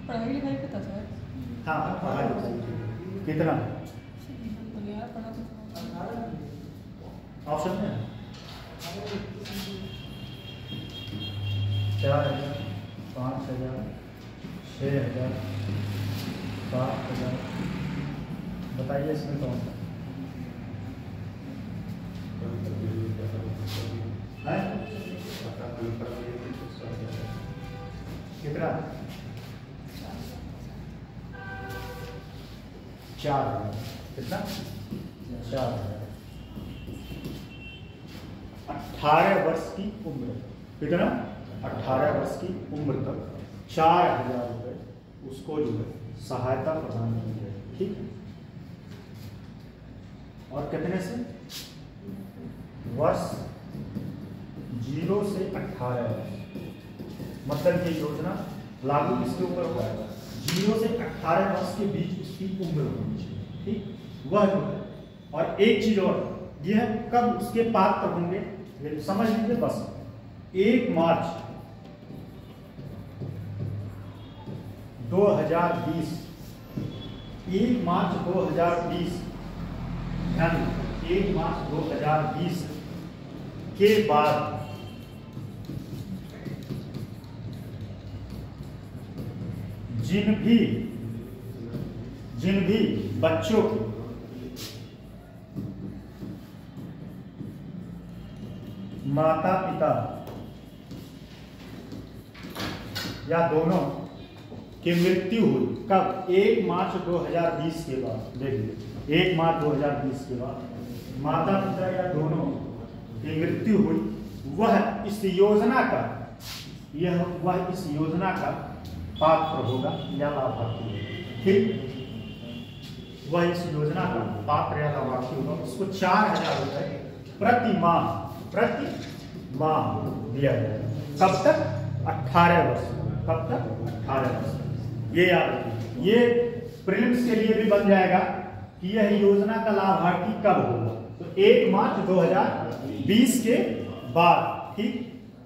पढ़ाई लिखाई पता था? हाँ, पढ़ाई लिखाई कितना ऑप्शन है? 4,000, 5,000, 6,000, 7,000, बताइए इसमें कौन सा है? कितना? 4,000। कितना? 4,000। 18 वर्ष की उम्र, कितना? 18 वर्ष की उम्र तक 4,000 रुपये उसको जो है सहायता प्रदान की जाएगी। ठीक है, और कितने से? वर्ष 0 से 18 वर्ष। मतलब ये योजना लागू किसके ऊपर होगा? 0 से 18 वर्ष के बीच उसकी उम्र होनी चाहिए, ठीक, वह जो है। और एक चीज और, यह कब उसके पात्र होंगे ये समझ लीजिए बस। 1 मार्च 2020, 1 मार्च 2020, ध्यान, 1 मार्च 2020 के बाद जिन भी बच्चों की माता पिता या दोनों की मृत्यु हुई, कब? 1 मार्च 2020 के बाद। देखिए 1 मार्च 2020 के बाद माता पिता या दोनों की मृत्यु हुई, वह इस योजना का पात्र होगा या लाभार्थी होगा, ठीक। वह इस योजना का पात्र या लाभार्थी होगा। उसको 4000 रुपये प्रति माह दिया जाएगा। कब तक? 18 वर्ष। कब तक? 18 वर्ष। ये याद रखिए, ये प्रीलिम्स के लिए भी बन जाएगा कि यह योजना का लाभार्थी कब होगा। तो 1 मार्च 2020 के बाद, ठीक।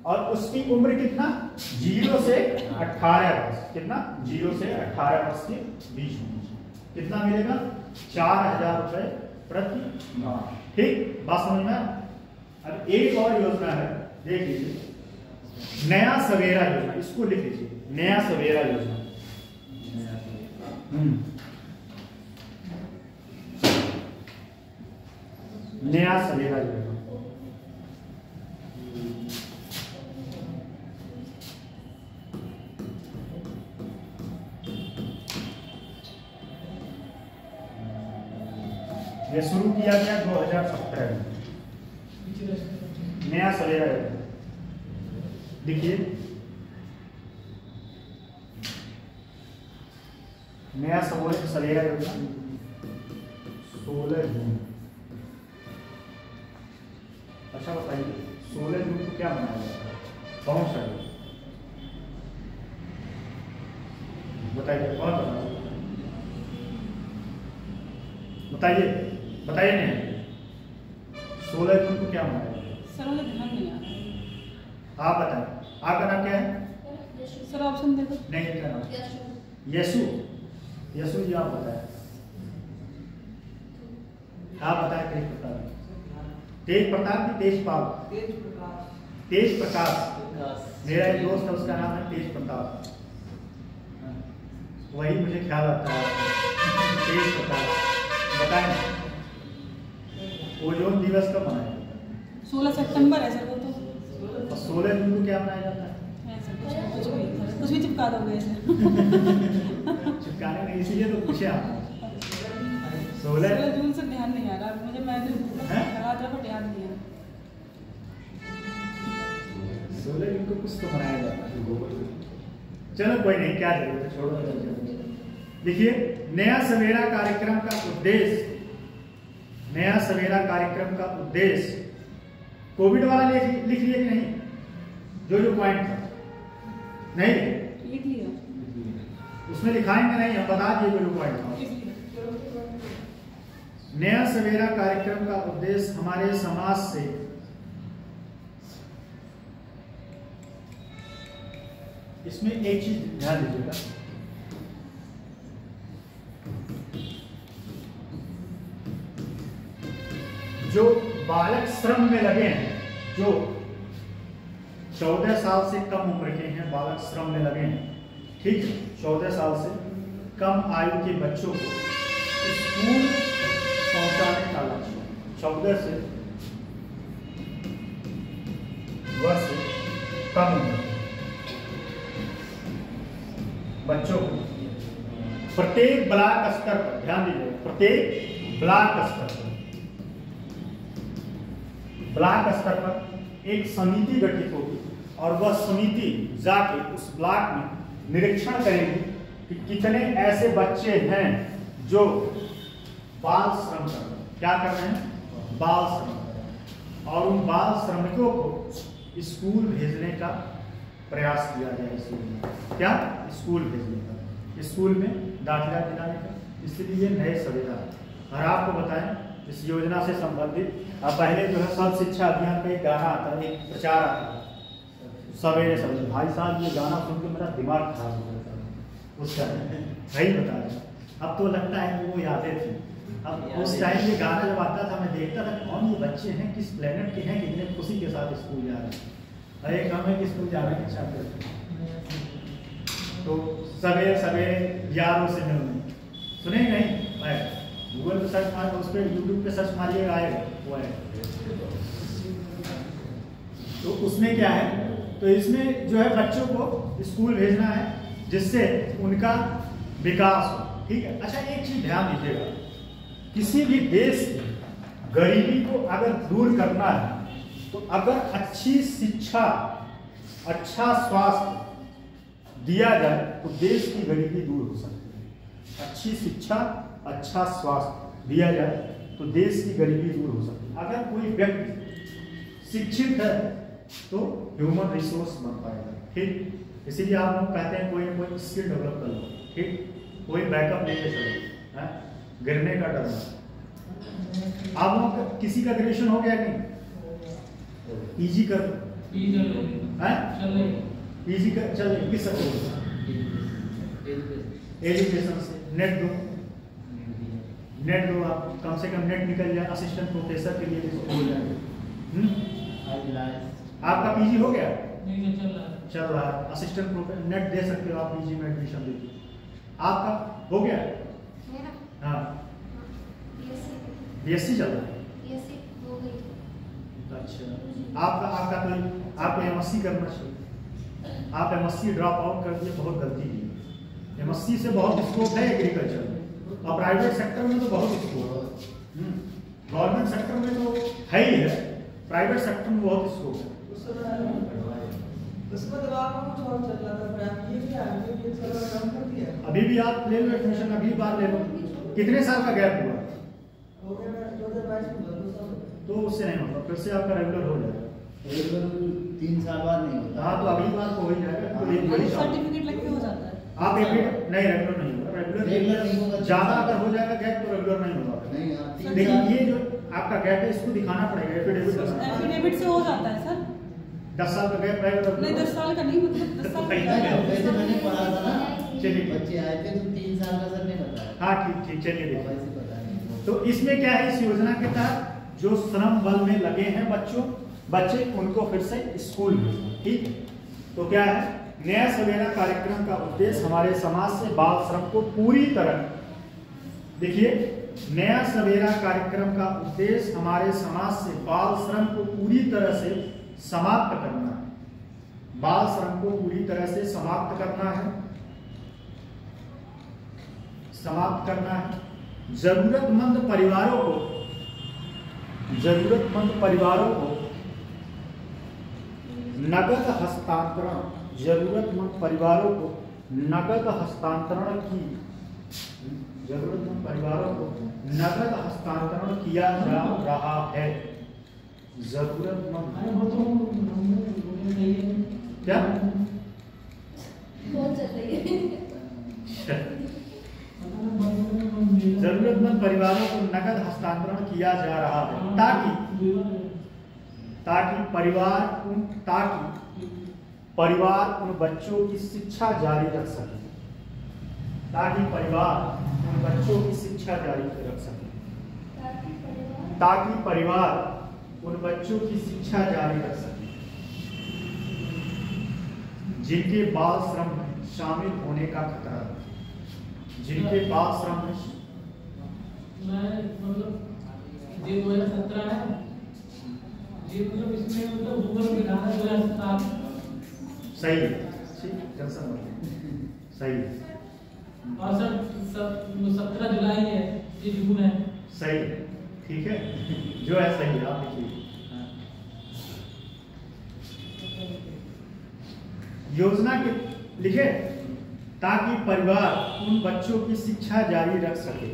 और उसकी उम्र कितना? 0 से 18 वर्ष। कितना? 0 से 18 वर्ष के बीच में। कितना मिलेगा? 4000 रुपये प्रति माह, ठीक। बात समझ में? अब एक और योजना है, देख लीजिए, नया सवेरा योजना। इसको लिख लीजिए, नया सवेरा योजना। नया सवेरा योजना। ये शुरू किया गया 2017 में। नया सवेरा योजना देखिए, नया सवेरा योजना 16 जून। अच्छा बताइए 16 जून को क्या मनाया जाता है? कौन सा है? बताइए, कौन बताइए, बताइए नहीं, 16 जून को क्या मनाया जाता है? सर मुझे ध्यान नहीं आ रहा। आप बताएं, आपका नाम क्या है? सर ऑप्शन दे दो। नहीं, क्या नाम? यशु। यशु जी आप बताएं, आप बताएं। तेज प्रताप। तेज प्रताप की तेजपाल? तेज प्रकाश। मेरा एक दोस्त है, उसका नाम है तेज प्रताप, वही मुझे ख्याल आता है। तेज प्रताप। बताएं ओजोन दिवस कब मनाया जाता है? 16 सितंबर है सर वो तो। और 16 जून को क्या मनाया जाता है? कुछ भी चिपका दोगे सर। चिपकाने नहीं, इसीलिए तो पूछे आप। 16 जून से ध्यान नहीं आ रहा मुझे, मैंने याद रहा बट याद नहीं आ रहा। 16 जून को कुछ तो मनाया जाता है। चलो कोई नहीं, क्या जरूरत है, छोड़ो। देखिए नया सवेरा कार्यक्रम का उद्देश्य, नया सवेरा कार्यक्रम का उद्देश्य कोविड वाला लिख लिए कि नहीं? जो पॉइंट था नहीं लिख लिया, उसमें लिखाएंगे नहीं, हम बता दिए जो पॉइंट था। नया सवेरा कार्यक्रम का उद्देश्य हमारे समाज से इसमें एक चीज ध्यान दीजिएगा, जो बालक श्रम में लगे हैं, जो 14 साल से कम उम्र के हैं, बालक श्रम में लगे हैं, ठीक है, 14 साल से कम आयु के बच्चों को स्कूल पहुंचाने का लक्ष्य, 14 से वर्ष कम उम्र बच्चों को प्रत्येक ब्लॉक स्तर पर, ध्यान दीजिए, प्रत्येक ब्लॉक स्तर पर, ब्लॉक स्तर पर एक समिति गठित होगी और वह समिति जाके उस ब्लॉक में निरीक्षण करेगी कि कितने ऐसे बच्चे हैं जो बाल श्रम कर रहे हैं, क्या कर रहे हैं, बाल श्रम, और उन बाल श्रमिकों को स्कूल भेजने का प्रयास किया जाए। स्कूल क्या, स्कूल भेजने का, स्कूल में दाखिला दिलाने का, इसलिए नए सवेरा। और आपको बताएं इस योजना से संबंधित पहले जो है सर्व शिक्षा अभियान का एक गाना आता है, एक प्रचार आता है, सवेरे सवेरे। भाई साहब ये गाना सुन के मेरा दिमाग खराब हो जाता है उस टाइम, सही बता रहे। अब तो लगता है कि वो यादें थी। अब उस टाइम ये गाना जब आता था मैं देखता था कौन ये बच्चे हैं, किस प्लेनेट के हैं, कितने खुशी के साथ स्कूल जा रहे हैं, अरे कम है कि स्कूल जाने की इच्छा करते हैं। तो सवेरे सवेरे यारों से मिलने सुने नहीं, गूगल पे सर्च मार, उस पर यूट्यूब पे सर्च मारिएगा आएगा वो है। तो उसमें क्या है, तो इसमें जो है बच्चों को स्कूल भेजना है जिससे उनका विकास हो, ठीक है। अच्छा एक चीज ध्यान दीजिएगा, किसी भी देश की गरीबी को अगर दूर करना है तो अगर अच्छी शिक्षा, अच्छा स्वास्थ्य दिया जाए तो देश की गरीबी दूर हो सकती है। अच्छी शिक्षा, अच्छा स्वास्थ्य दिया जाए तो देश की गरीबी दूर हो सकती है। अगर कोई व्यक्ति शिक्षित है तो ह्यूमन रिसोर्स बन पाएगा, ठीक। इसीलिए आप लोग कहते हैं कोई ना कोई स्किल डेवलप कर लो, ठीक, कोई बैकअप लेके चलो, है गिरने का डर नहीं। आप लोग का किसी का ग्रेजुएशन हो गया नहीं, पीजी कर पीजी कर चल किस सकते एजुकेशन से नेट दो आप, कम से कम नेट निकल जाए, असिस्टेंट प्रोफेसर के लिए स्कूल जाए। आपका पीजी हो गया, चल रहा है, असिस्टेंट प्रोफेसर नेट दे सकते हो आप, पीजी में एडमिशन दीजिए। आपका हो गया, हाँ बीएससी चल रहा है, अच्छा। आपका तो आपको एमएससी करना चाहिए, आप एमएससी ड्रॉप आउट कर दिए, बहुत गलती की। एमएससी से बहुत स्कोप है एग्रीकल्चर में, और प्राइवेट सेक्टर में तो बहुत स्कोप है, गवर्नमेंट सेक्टर में तो है ही है, प्राइवेट सेक्टर में बहुत स्कोप है। अभी भी आप ले लो एडमिशन, अभी बार ले लो। कितने साल का गैप हुआ? तो उससे नहीं होगा, फिर से आपका रेगुलर हो जाएगा। 3 साल बाद नहीं होता। हाँ तो अगली बार तो हो ही जाएगा। तो सर्टिफिकेट लेके हो जाता है। आप एफिडेविट नहीं, रेगुलर नहीं होगा, रेगुलर नहीं होगा। ज्यादा अगर हो जाएगा गैप तो रेगुलर नहीं होगा। लेकिन ये जो आपका गैप है इसको दिखाना पड़ेगा, एफिडेविट से हो जाता है सर। 10 साल का गैप रहेगा नहीं, 10 साल का नहीं, मतलब 10 साल वैसे मैंने पढ़ा था ना, चलिए बच्चे आए थे तो 3 साल का सर ने बताया। हाँ ठीक, चलिए देखो। वैसे पता नहीं। तो इसमें क्या है, इस योजना के तहत जो श्रम बल में लगे हैं बच्चे उनको फिर से स्कूल भेजना, ठीक है। तो क्या है, नया सवेरा कार्यक्रम का उद्देश्य हमारे समाज से बाल श्रम को पूरी तरह, देखिए नया सवेरा कार्यक्रम का उद्देश्य हमारे समाज से बाल श्रम को पूरी तरह से समाप्त करना है। बाल श्रम को पूरी तरह से समाप्त करना है, जरूरतमंद परिवारों को नगद हस्तांतरण, जरूरतमंद परिवारों को नगद हस्तांतरण किया जा रहा है। जरूरतमंद क्या बहुत चल रही है। जरूरतमंद परिवारों को नगद हस्तांतरण किया जा रहा है ताकि परिवार उन बच्चों की शिक्षा जारी रख सके, ताकि परिवार उन बच्चों की शिक्षा जारी रख सके, जिनके बाल श्रम में शामिल होने का खतरा है, जिनके बाल श्रम में ये 2017 है, ये मतलब इसमें मतलब गूगल में डाला 2007 सही है, सही है। और सर 17 जुलाई है, ये जून है, सही है, ठीक है, जो है सही है। आप देखिए योजना के लिखे ताकि परिवार उन बच्चों की शिक्षा जारी रख सके,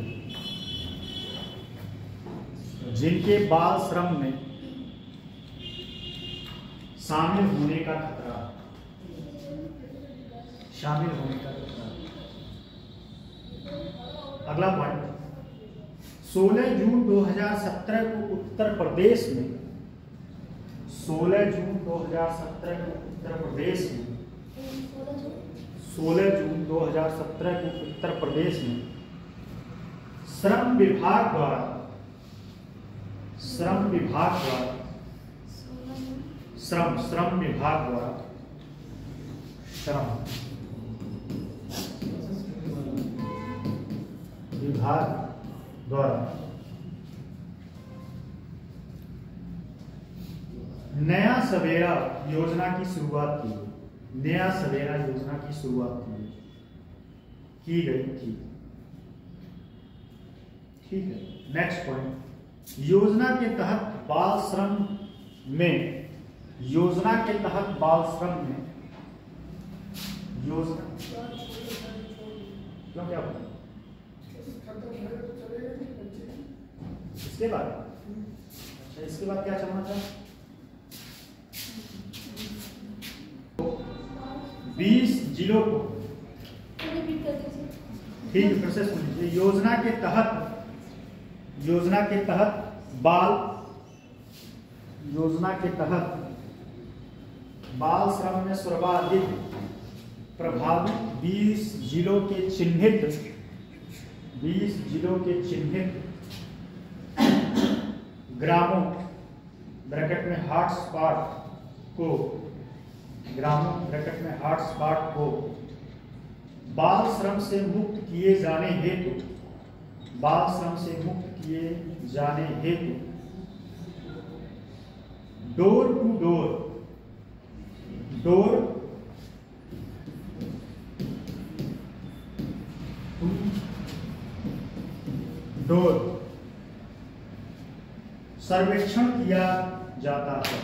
जिनके बाल श्रम में शामिल होने का खतरा, शामिल होने का खतरा। अगला पॉइंट, 16 जून 2017 को उत्तर प्रदेश में, 16 जून 2017 को उत्तर प्रदेश में, 16 जून 2017 को उत्तर प्रदेश में श्रम विभाग द्वारा, श्रम विभाग द्वारा, श्रम विभाग द्वारा, श्रम विभाग द्वारा नया सवेरा योजना की शुरुआत की, नया सवेरा योजना की शुरुआत की गई थी। ठीक है, नेक्स्ट पॉइंट, योजना के तहत बाल श्रम में, योजना के तहत बाल श्रम में, योजना क्यों, क्या बोला इसके बाद? अच्छा, इसके बाद क्या चलना था? 20 जिलों को, ठीक है, फिर से सुन लीजिए। योजना के तहत, योजना के तहत बाल, योजना के तहत बाल श्रम में सर्वाधिक प्रभावित 20 जिलों के चिन्हित, 20 जिलों के चिन्हित ग्रामों ब्रैकेट में हॉटस्पॉट को, ग्रामों ब्रैकेट में हॉटस्पॉट को बाल श्रम से मुक्त किए जाने हेतु, बाल श्रम से मुक्त किए जाने हेतु door to door, door to door सर्वेक्षण किया जाता है,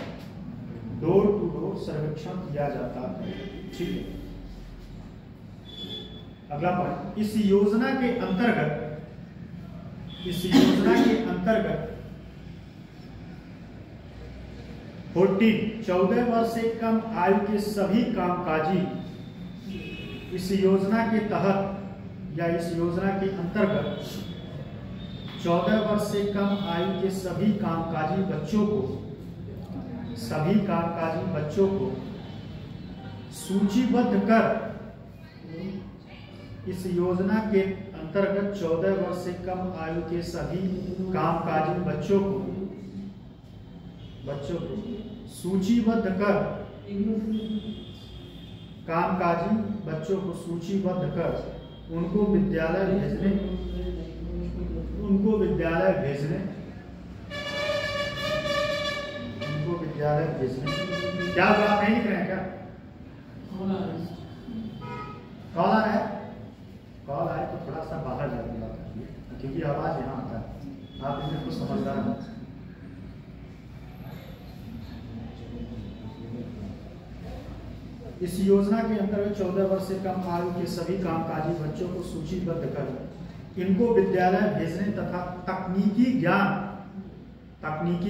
डोर टू डोर सर्वेक्षण किया जाता है। ठीक है, अगला पॉइंट, इस योजना के अंतर्गत, इस योजना के अंतर्गत 14 वर्ष से कम आयु के सभी कामकाजी, इस योजना के तहत या इस योजना के अंतर्गत 14 वर्ष से कम आयु के सभी कामकाजी बच्चों को, सभी कामकाजी बच्चों को सूचीबद्ध कर, इस योजना के अंतर्गत 14 वर्ष से कम आयु के सभी कामकाजी बच्चों को सूचीबद्ध कर, कामकाजी बच्चों को सूचीबद्ध कर उनको विद्यालय भेजने, उनको विद्यालय भेजने, उनको विद्यालय भेजने। क्या आप नहीं लिख रहे हैं क्या? कॉल आ रहा है, कॉल आए तो थोड़ा सा बाहर जाने बात करिए, क्योंकि आवाज यहाँ आता है, आप इन्हें कुछ समझदार हैं। इस योजना के अंतर्गत 14 वर्ष से कम आयु के सभी कामकाजी बच्चों को सूचीबद्ध कर इनको विद्यालय भेजने तथा तकनीकी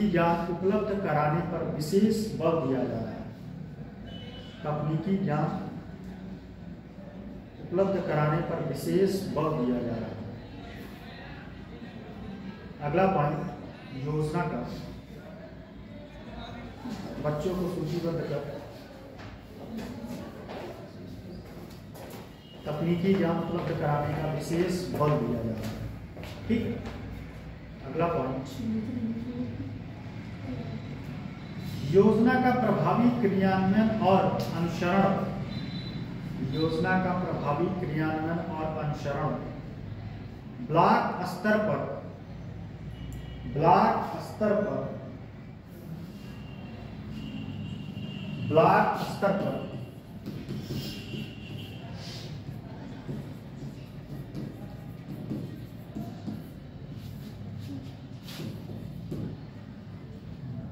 ज्ञान उपलब्ध कराने पर विशेष बल दिया जा रहा है। तकनीकी ज्ञान उपलब्ध कराने पर विशेष बल दिया जा रहा है। अगला पॉइंट, योजना का बच्चों को सूचीबद्ध कर तकनीकी ज्ञान उपलब्ध कराने का विशेष बल दिया जा रहा है। ठीक, अगला पॉइंट, योजना का प्रभावी क्रियान्वयन और अनुसरण, योजना का प्रभावी क्रियान्वयन और अनुसरण ब्लॉक स्तर पर, ब्लॉक स्तर पर, ब्लॉक स्तर पर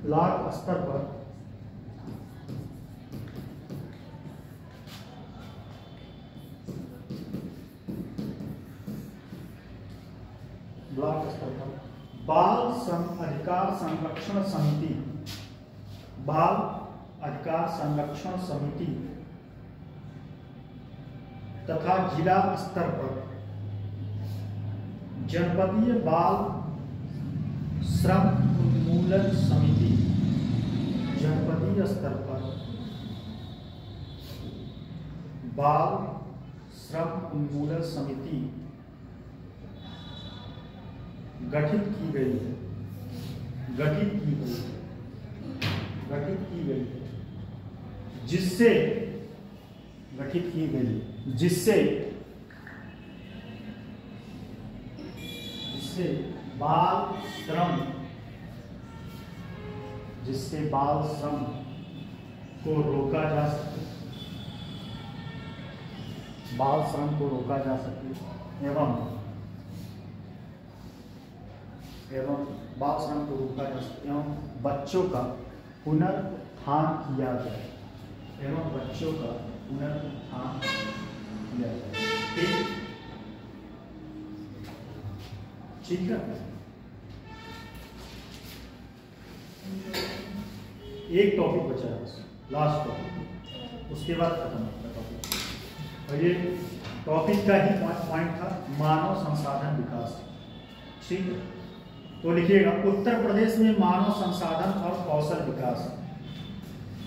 ब्लॉक स्तर पर बाल श्रम अधिकार संरक्षण समिति, बाल अधिकार संरक्षण समिति तथा जिला स्तर पर जनपदीय बाल श्रम उन्मूलन समिति, जनपदीय स्तर पर बाल श्रम उन्मूलन समिति गठित की गई है, जिससे बाल श्रम को रोका जा सके, एवं बच्चों का पुनरुत्थान किया जाए, ठीक है। एक टॉपिक बचा है, लास्ट टॉपिक, उसके बाद खत्म होगा टॉपिक। और ये टॉपिक का ही पॉइंट था मानव संसाधन विकास, ठीक है। तो लिखिएगा उत्तर प्रदेश में मानव संसाधन और कौशल विकास।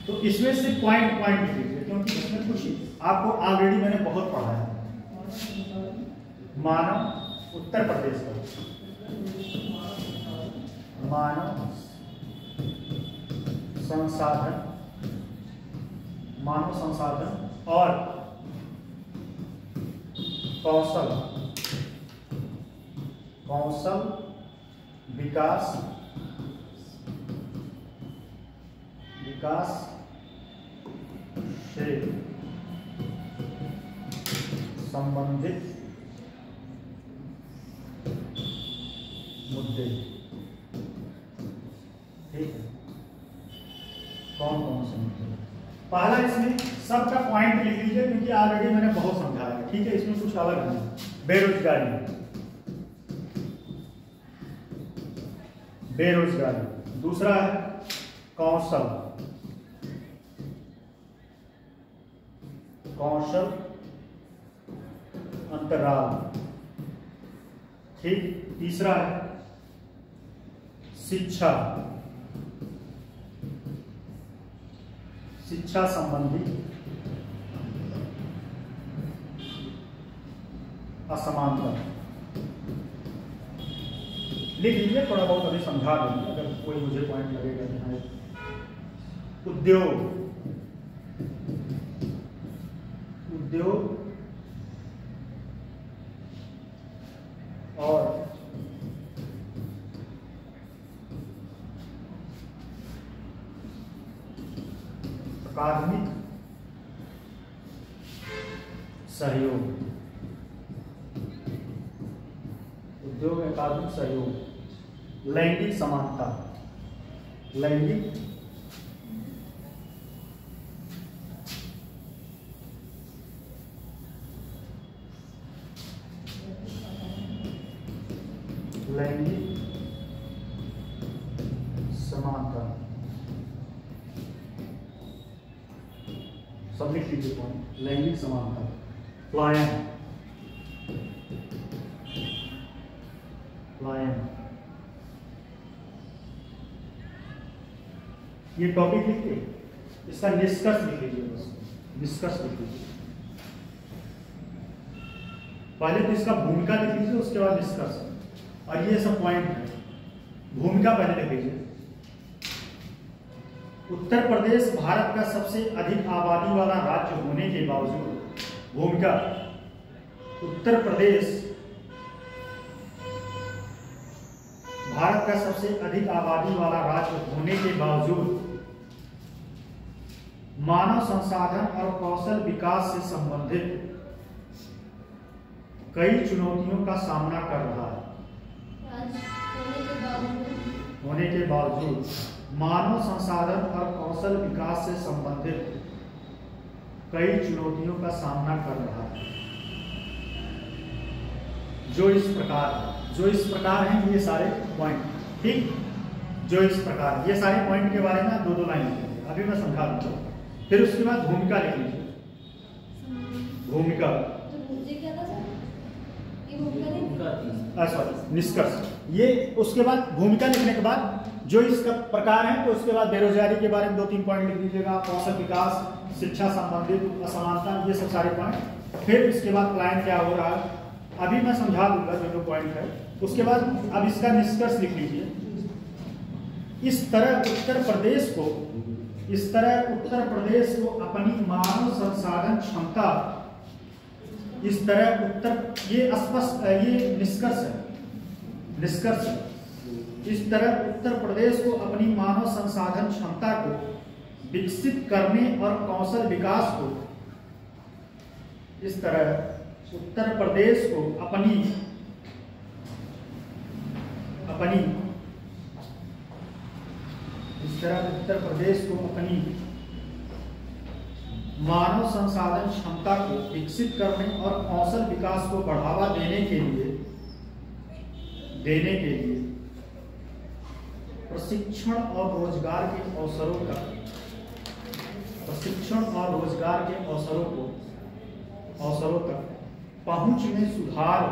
तो इसमें से पॉइंट लिख लीजिए, क्योंकि इसमें कुछ आपको ऑलरेडी मैंने बहुत पढ़ा है। मानव उत्तर प्रदेश का मानव संसाधन और कौशल विकास से संबंधित मुद्दे, ठीक है। कौन से मुद्दे? पहला इसमें सबका पॉइंट लिख लीजिए, क्योंकि ऑलरेडी मैंने बहुत समझाया है, ठीक है। इसमें कुछ अलग नहीं, बेरोजगारी। दूसरा है कौशल अंतराल, ठीक। तीसरा है शिक्षा संबंधी असमानता। लिख लीजिए, थोड़ा बहुत अभी समझा देंगे अगर कोई मुझे पॉइंट लगेगा। यहाँ उद्योग और अकादमिक सहयोग, लैंगिक समानता, लैंगिक समानता, सब लिख लीजिए पॉइंट। लैंगिक समानता, प्लायन, ये टॉपिक लिख के इसका निष्कर्ष लिख लीजिए, बस निष्कर्ष लिख लीजिए। पहले तो इसका भूमिका लिख लीजिए, उसके बाद निष्कर्ष। और ये सब पॉइंट है। भूमिका पहले लिख लीजिए। उत्तर प्रदेश भारत का सबसे अधिक आबादी वाला राज्य होने के बावजूद, भूमिका, उत्तर प्रदेश भारत का सबसे अधिक आबादी वाला राज्य होने के बावजूद मानव संसाधन और कौशल विकास से संबंधित कई चुनौतियों का सामना कर रहा है। होने के बावजूद मानव संसाधन और कौशल विकास से संबंधित कई चुनौतियों का सामना कर रहा है, जो इस प्रकार हैं ये सारे पॉइंट, ठीक। जो इस प्रकार है। ये सारे पॉइंट के बारे में 2-2 लाइन लिखेंगे, अभी मैं समझा दूंगा। फिर उसके बाद भूमिका लिख लीजिए, भूमिका ये क्या था सर? ये भूमिका नहीं? सॉरी निष्कर्ष। ये उसके बाद भूमिका लिखने के बाद जो इसका प्रकार है, तो उसके बाद बेरोजगारी के बारे में 2-3 पॉइंट लिख दीजिएगा, कौशल विकास, शिक्षा संबंधित असमानता, ये सब सारे पॉइंट। फिर इसके बाद प्लान क्या हो रहा है, अभी मैं समझा दूंगा जो पॉइंट है। उसके बाद अब इसका निष्कर्ष लिख लीजिए। इस तरह उत्तर प्रदेश को अपनी मानव संसाधन क्षमता, इस तरह ये स्पष्ट, ये निष्कर्ष है, निष्कर्ष है। इस तरह उत्तर प्रदेश को अपनी मानव संसाधन क्षमता को विकसित करने और कौशल विकास को, इस तरह उत्तर प्रदेश को अपनी मानव संसाधन क्षमता को विकसित करने और कौशल विकास को बढ़ावा देने के लिए प्रशिक्षण और रोजगार के अवसरों तक पहुंच में सुधार,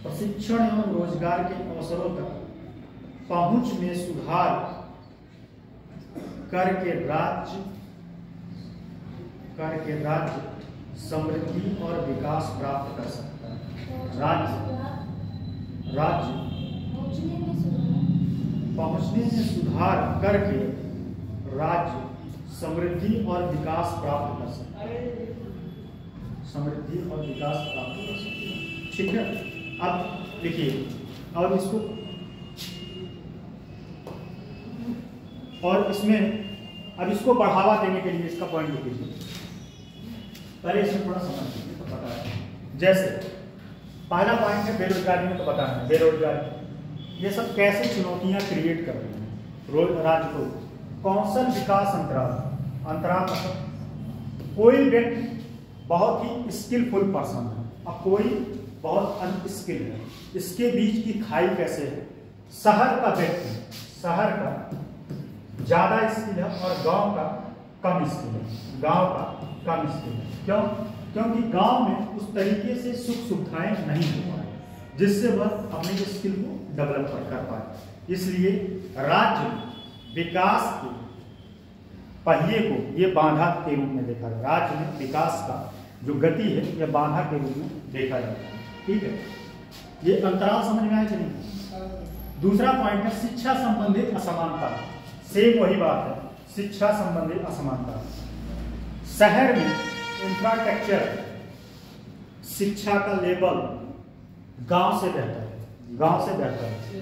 प्रशिक्षण एवं रोजगार के अवसरों तक पहुंच में सुधार करके राज्य समृद्धि और विकास प्राप्त कर सकता है। राज्य पहुंचने में सुधार करके राज्य समृद्धि और विकास प्राप्त कर सकता है, समृद्धि और विकास प्राप्त कर सकता है। ठीक है, अब देखिए, और इसको और इसमें अब इसको बढ़ावा देने के लिए इसका पॉइंट लिख लीजिए। पहले इसमें थोड़ा समझ लीजिए तो पता है। जैसे पहला पॉइंट है बेरोजगारी में, तो बताना है बेरोजगारी ये सब कैसे चुनौतियां क्रिएट कर रही हैं राज्य को। कौशल विकास अंतराल मतलब कोई व्यक्ति बहुत ही स्किलफुल पर्सन है, अब कोई बहुत अनस्किल है, इसके बीच की खाई कैसे है। शहर का व्यक्ति, शहर का ज्यादा स्किल है और गांव का कम स्किल है, गांव का कम स्किल है। क्यों? क्योंकि गांव में उस तरीके से सुख सुविधाएं नहीं हो पाए जिससे वह अपने स्किल को डेवलप कर पाए। इसलिए राज्य विकास के पहिए को ये बाधा के रूप में देखा जाए, राज्य में विकास का जो गति है यह बाधा के रूप में देखा जाता है। ठीक है, ये अंतराल समझ में आया कि नहीं। दूसरा पॉइंट है शिक्षा संबंधित असमानता। सेम वही बात है, शिक्षा संबंधित असमानता। शहर में इंफ्रास्ट्रक्चर, शिक्षा का लेवल गांव से बेहतर है, गांव से बेहतर है।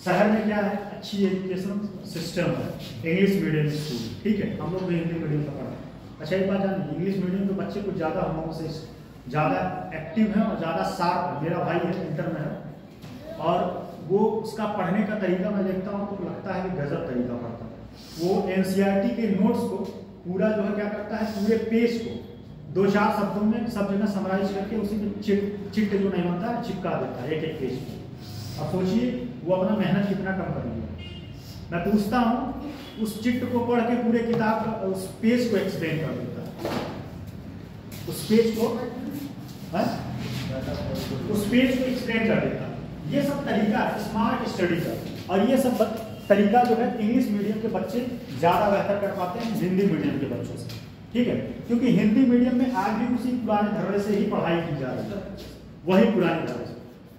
शहर में क्या है, अच्छी एजुकेशन सिस्टम है, इंग्लिश मीडियम स्कूल। ठीक है, हम लोग भी हिंदी मीडियम में पढ़ा। अच्छा एक बात जानिए, इंग्लिश मीडियम के बच्चे कुछ ज़्यादा हम लोगों से ज़्यादा एक्टिव है और ज़्यादा शार्प है। मेरा भाई है, इंटर में है, और वो उसका पढ़ने का तरीका मैं देखता हूँ तो लगता है कि गजब तरीका पढ़ता है। वो NCERT के नोट्स को पूरा जो है क्या करता है, पूरे पेज को 2-4 शब्दों में सब जगह समराइज करके उसी में चिट जो नहीं बनता है चिपका देता है एक पेज में। अब सोचिए वो अपना मेहनत कितना कम कर लिया। मैं पूछता हूँ उस चिट को पढ़ के पूरे किताब का उस पेज को एक्सप्लेन कर देता है, उस पेज को एक्सप्लेन कर देता है। ये सब तरीका है स्मार्ट स्टडी का, और ये सब तरीका जो है इंग्लिश मीडियम के बच्चे ज़्यादा बेहतर कर पाते हैं हिंदी मीडियम के बच्चों से। ठीक है, क्योंकि हिंदी मीडियम में आज भी उसी पुराने धर्रे से ही पढ़ाई की जा रही है, वही पुराने धर्रे से।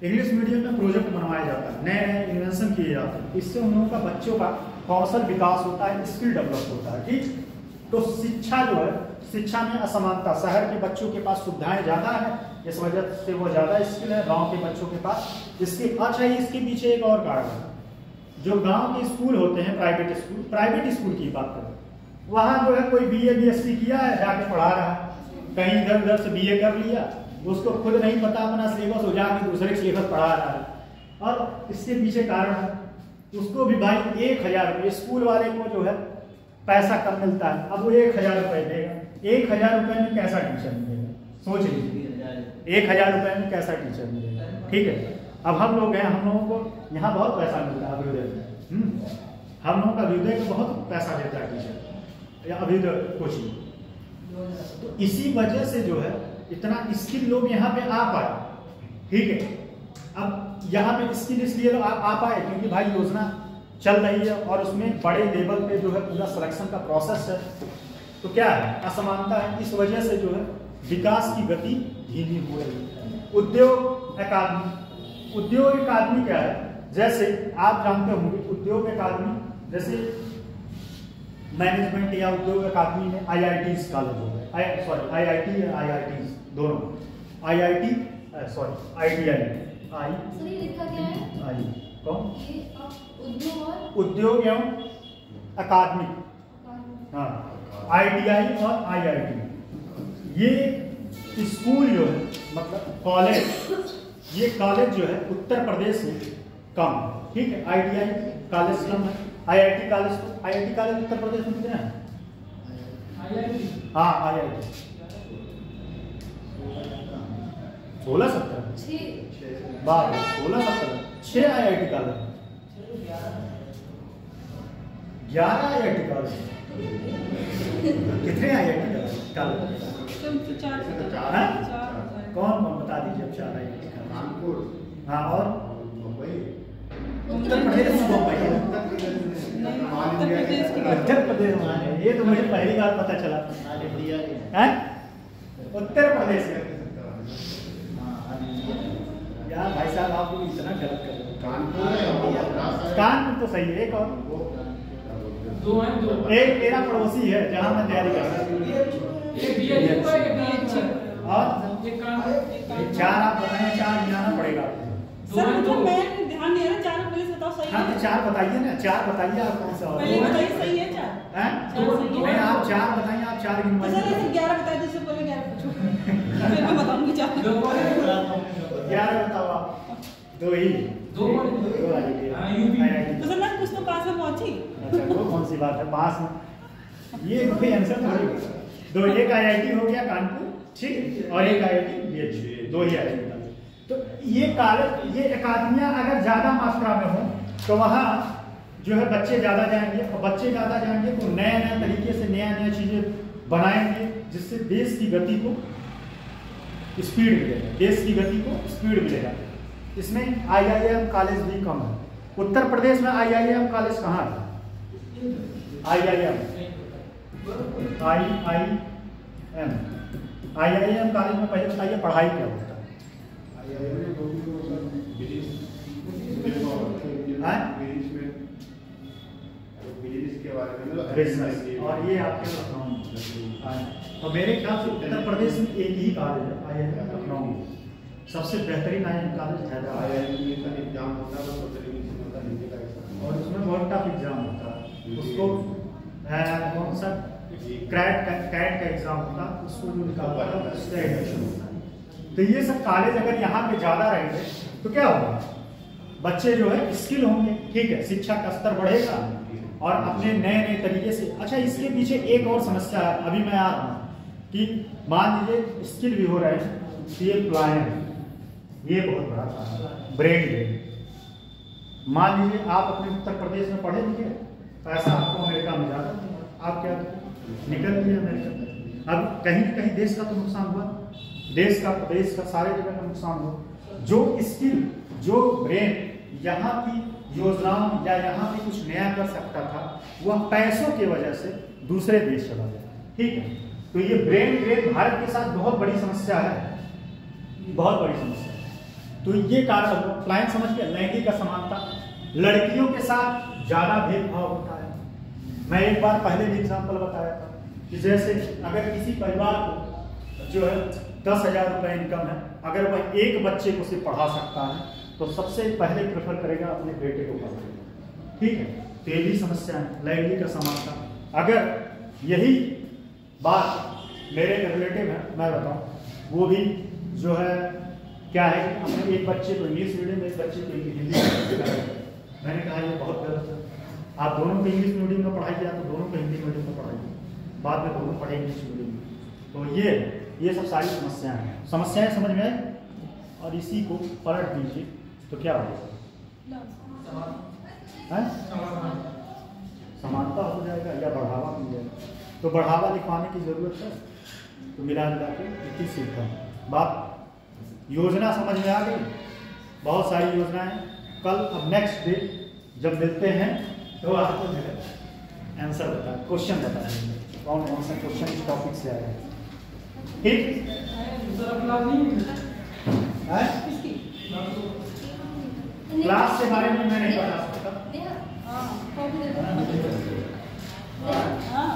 इंग्लिश मीडियम में प्रोजेक्ट बनवाया जाता है, नए नए इन्वेंशन किए जाते हैं, इससे उन लोगों का बच्चों का कौशल विकास होता है, स्किल डेवलप होता है। ठीक, तो शिक्षा जो है, शिक्षा में असमानता, शहर के बच्चों के पास सुविधाएं ज़्यादा है, इस वजह से वो ज़्यादा स्किल है, गाँव के बच्चों के पास इसके। अच्छा इसके पीछे एक और कारण है, जो गांव के स्कूल होते हैं प्राइवेट स्कूल की बात करें, वहाँ जो है कोई BA BSc किया है, जाके पढ़ा रहा है, कहीं इधर उधर से BA कर लिया, उसको खुद नहीं पता अपना सिलेबस, हो जाके दूसरे सिलेबस पढ़ा रहा है। और इसके पीछे कारण है, उसको भी भाई 1000 रुपये, स्कूल वाले को जो है पैसा कम मिलता है, अब वो 1000 रुपये देगा। 1000 रुपये में कैसा टीचर मिलेगा, सोच लीजिए, 1000 रुपये में कैसा टीचर मिलेगा। ठीक है, अब हम लोग हैं, हम लोगों को यहाँ बहुत पैसा मिलता है अभ्युदय में। हम लोगों का अभ्युदय को बहुत पैसा देता है टीचर या अभ्युदय कोचिंग। तो इसी वजह से जो है इतना स्किल लोग यहाँ पे आ पाए। ठीक है, अब यहाँ पे स्किल इसलिए लोग आ पाए क्योंकि भाई योजना चल रही है और उसमें बड़े लेवल पे जो है पूरा सिलेक्शन का प्रोसेस है। तो क्या है, असमानता है, इस वजह से जो है विकास की गति धीमी हो रही है। उद्योग अकादमी क्या है, जैसे आप जानते होंगे उद्योग अकादमी जैसे मैनेजमेंट या उद्योग अकादमी में IITs कॉलेज हो गए, सॉरी IIT या IITs दोनों, IIT सॉरी ITI सर ये लिखा क्या है? आई कौन? ये उद्योग और उद्योग एवं अकादमी, हाँ ITI और IIT, ये स्कूल जो है मतलब कॉलेज, ये कॉलेज जो है उत्तर प्रदेश में कम है। ठीक है, ITI कॉलेज कम है, IIT कॉलेज उत्तर प्रदेश में कितने हैं? हाँ IIT 16-17 बात 16-17 6 IIT कॉलेज, 11 IIT कॉलेज, कितने IIT कॉलेज? कौन कौन बता दीजिए अब 4 IIT कॉलेज? कानपुर, हाँ और मुंबई, उत्तर प्रदेश में मुंबई है। उत्तर प्रदेश में, ये तो मुझे पहली बार पता चला। हैं? उत्तर प्रदेश में यार भाई साहब आप लोग इतना गलत कर रहे हो। कानपुर तो सही है, एक और दो हैं, दो एक मेरा पड़ोसी है जहाँ मैं तैयारी कर रहा हूँ, और एक काम 4 आप बताएं, 4 गिनाना पड़ेगा। सर मतलब मैं ध्यान नहीं आ रहा, 4 पहले से बताओ सही हाँ है। तो 4 बताइए ना, 4 बताइए आप कौन सा पहले बताइए सही है 4। हैं? नहीं आप 4 बताइए, आप 4 सर गिनवाइए। ऐसे 11 बता दीजिए, पहले 11 पूछो फिर मैं बताऊंगी 4। 11 बताओ आप, 2 ही, दो IIT। तो सर मैं कुछ तो पास में पहुंची। अच्छा वो कौन सी बात है, पास में ये कोई आंसर थोड़ी है। 2, एक IIT हो गया कानपुर, ठीक, और एक IIT BH, 2 ही IIT। तो ये कॉलेज, ये अकादमियां अगर ज्यादा मात्रा में हो तो वहाँ जो है बच्चे ज्यादा जाएंगे, और बच्चे ज्यादा जाएंगे तो नए नए तरीके से नया चीजें बनाएंगे, जिससे देश की गति को स्पीड मिलेगा, देश की गति को स्पीड मिलेगा। इसमें IIM कॉलेज भी कम है। उत्तर प्रदेश में IIM कॉलेज कहाँ है? IIM कॉलेज में पहले बताइए पढ़ाई क्या होता है? और ये आपके लखनऊ, और मेरे ख्याल से उत्तर प्रदेश में एक ही कॉलेज है IIM लखनऊ, सबसे बेहतरीन IIM कॉलेज हैदराबाद। एग्जाम होता है और उसमें बहुत टफ एग्जाम होता है, उसको कौन सा कैट का एग्जाम होता है, उसको जो निकालता है उससे एडमिशन होता है। तो ये सब कॉलेज अगर यहाँ पे ज़्यादा रहेंगे तो क्या होगा, बच्चे जो है स्किल होंगे, ठीक है, शिक्षा का स्तर बढ़ेगा और अपने नए नए तरीके से। अच्छा इसके पीछे एक और समस्या है, अभी मैं आ रहा हूँ कि मान लीजिए स्किल भी हो रहे हैं, ये प्लान, ये बहुत बड़ा काम है, ब्रेन ड्रेन। मान लीजिए आप अपने उत्तर प्रदेश में पढ़े लिखे, पैसा आपको अमेरिका में जाता, आप क्या निकल लिए अमेरिका। अब कहीं न कहीं देश का तो नुकसान हुआ, देश का प्रदेश का सारे जगह का नुकसान हुआ। जो स्किल, जो ब्रेन यहाँ की योजनाओं या यहाँ पे कुछ नया कर सकता था, वह पैसों की वजह से दूसरे देश चला गया। ठीक है, तो ये ब्रेन ड्रेन भारत के साथ बहुत बड़ी समस्या है, बहुत बड़ी समस्या। तो ये कारण क्लाइंट समझ के, लैंगिक असमानता, लड़कियों के साथ ज्यादा भेदभाव होता है। मैं एक बार पहले भी एग्जाम्पल बताया था कि जैसे अगर किसी परिवार को जो है 10,000 रुपये इनकम है, अगर वह एक बच्चे को सिर्फ पढ़ा सकता है तो सबसे पहले प्रेफर करेगा अपने बेटे को पढ़ाएगा। ठीक है, तो ये भी समस्या है, लैंगिक असमानता। अगर यही बात मेरे रिलेटिव है, मैं बताऊं, वो भी जो है क्या है, अपने एक बच्चे को इंग्लिश मीडियम में, एक बच्चे को हिंदी मीडियम। मैंने कहा ये बहुत गलत है, आप दोनों को इंग्लिश मीडियम में पढ़ाइए, तो दोनों को हिंदी मीडियम में पढ़ाइए, बाद में दोनों पढ़े इंग्लिश मीडियम में। तो ये सब सारी समस्याएं हैं, समस्याएं समझ में आए, और इसी को पलट दीजिए तो क्या होगा? हैं? समानता हो जाएगा या बढ़ावा मिल जाएगा? तो बढ़ावा लिखवाने की जरूरत है। तो मिला जुला के इतनी सीखा बात। योजना समझ में आ गई? बहुत सारी योजनाएं। कल अब नेक्स्ट डे जब मिलते हैं तो आपको आंसर बताए, क्वेश्चन बताएंगे कौन कौन सा क्वेश्चन इस टॉपिक से आया है। ठीक है? क्लास के बारे में मैं नहीं बता सकता। हाँ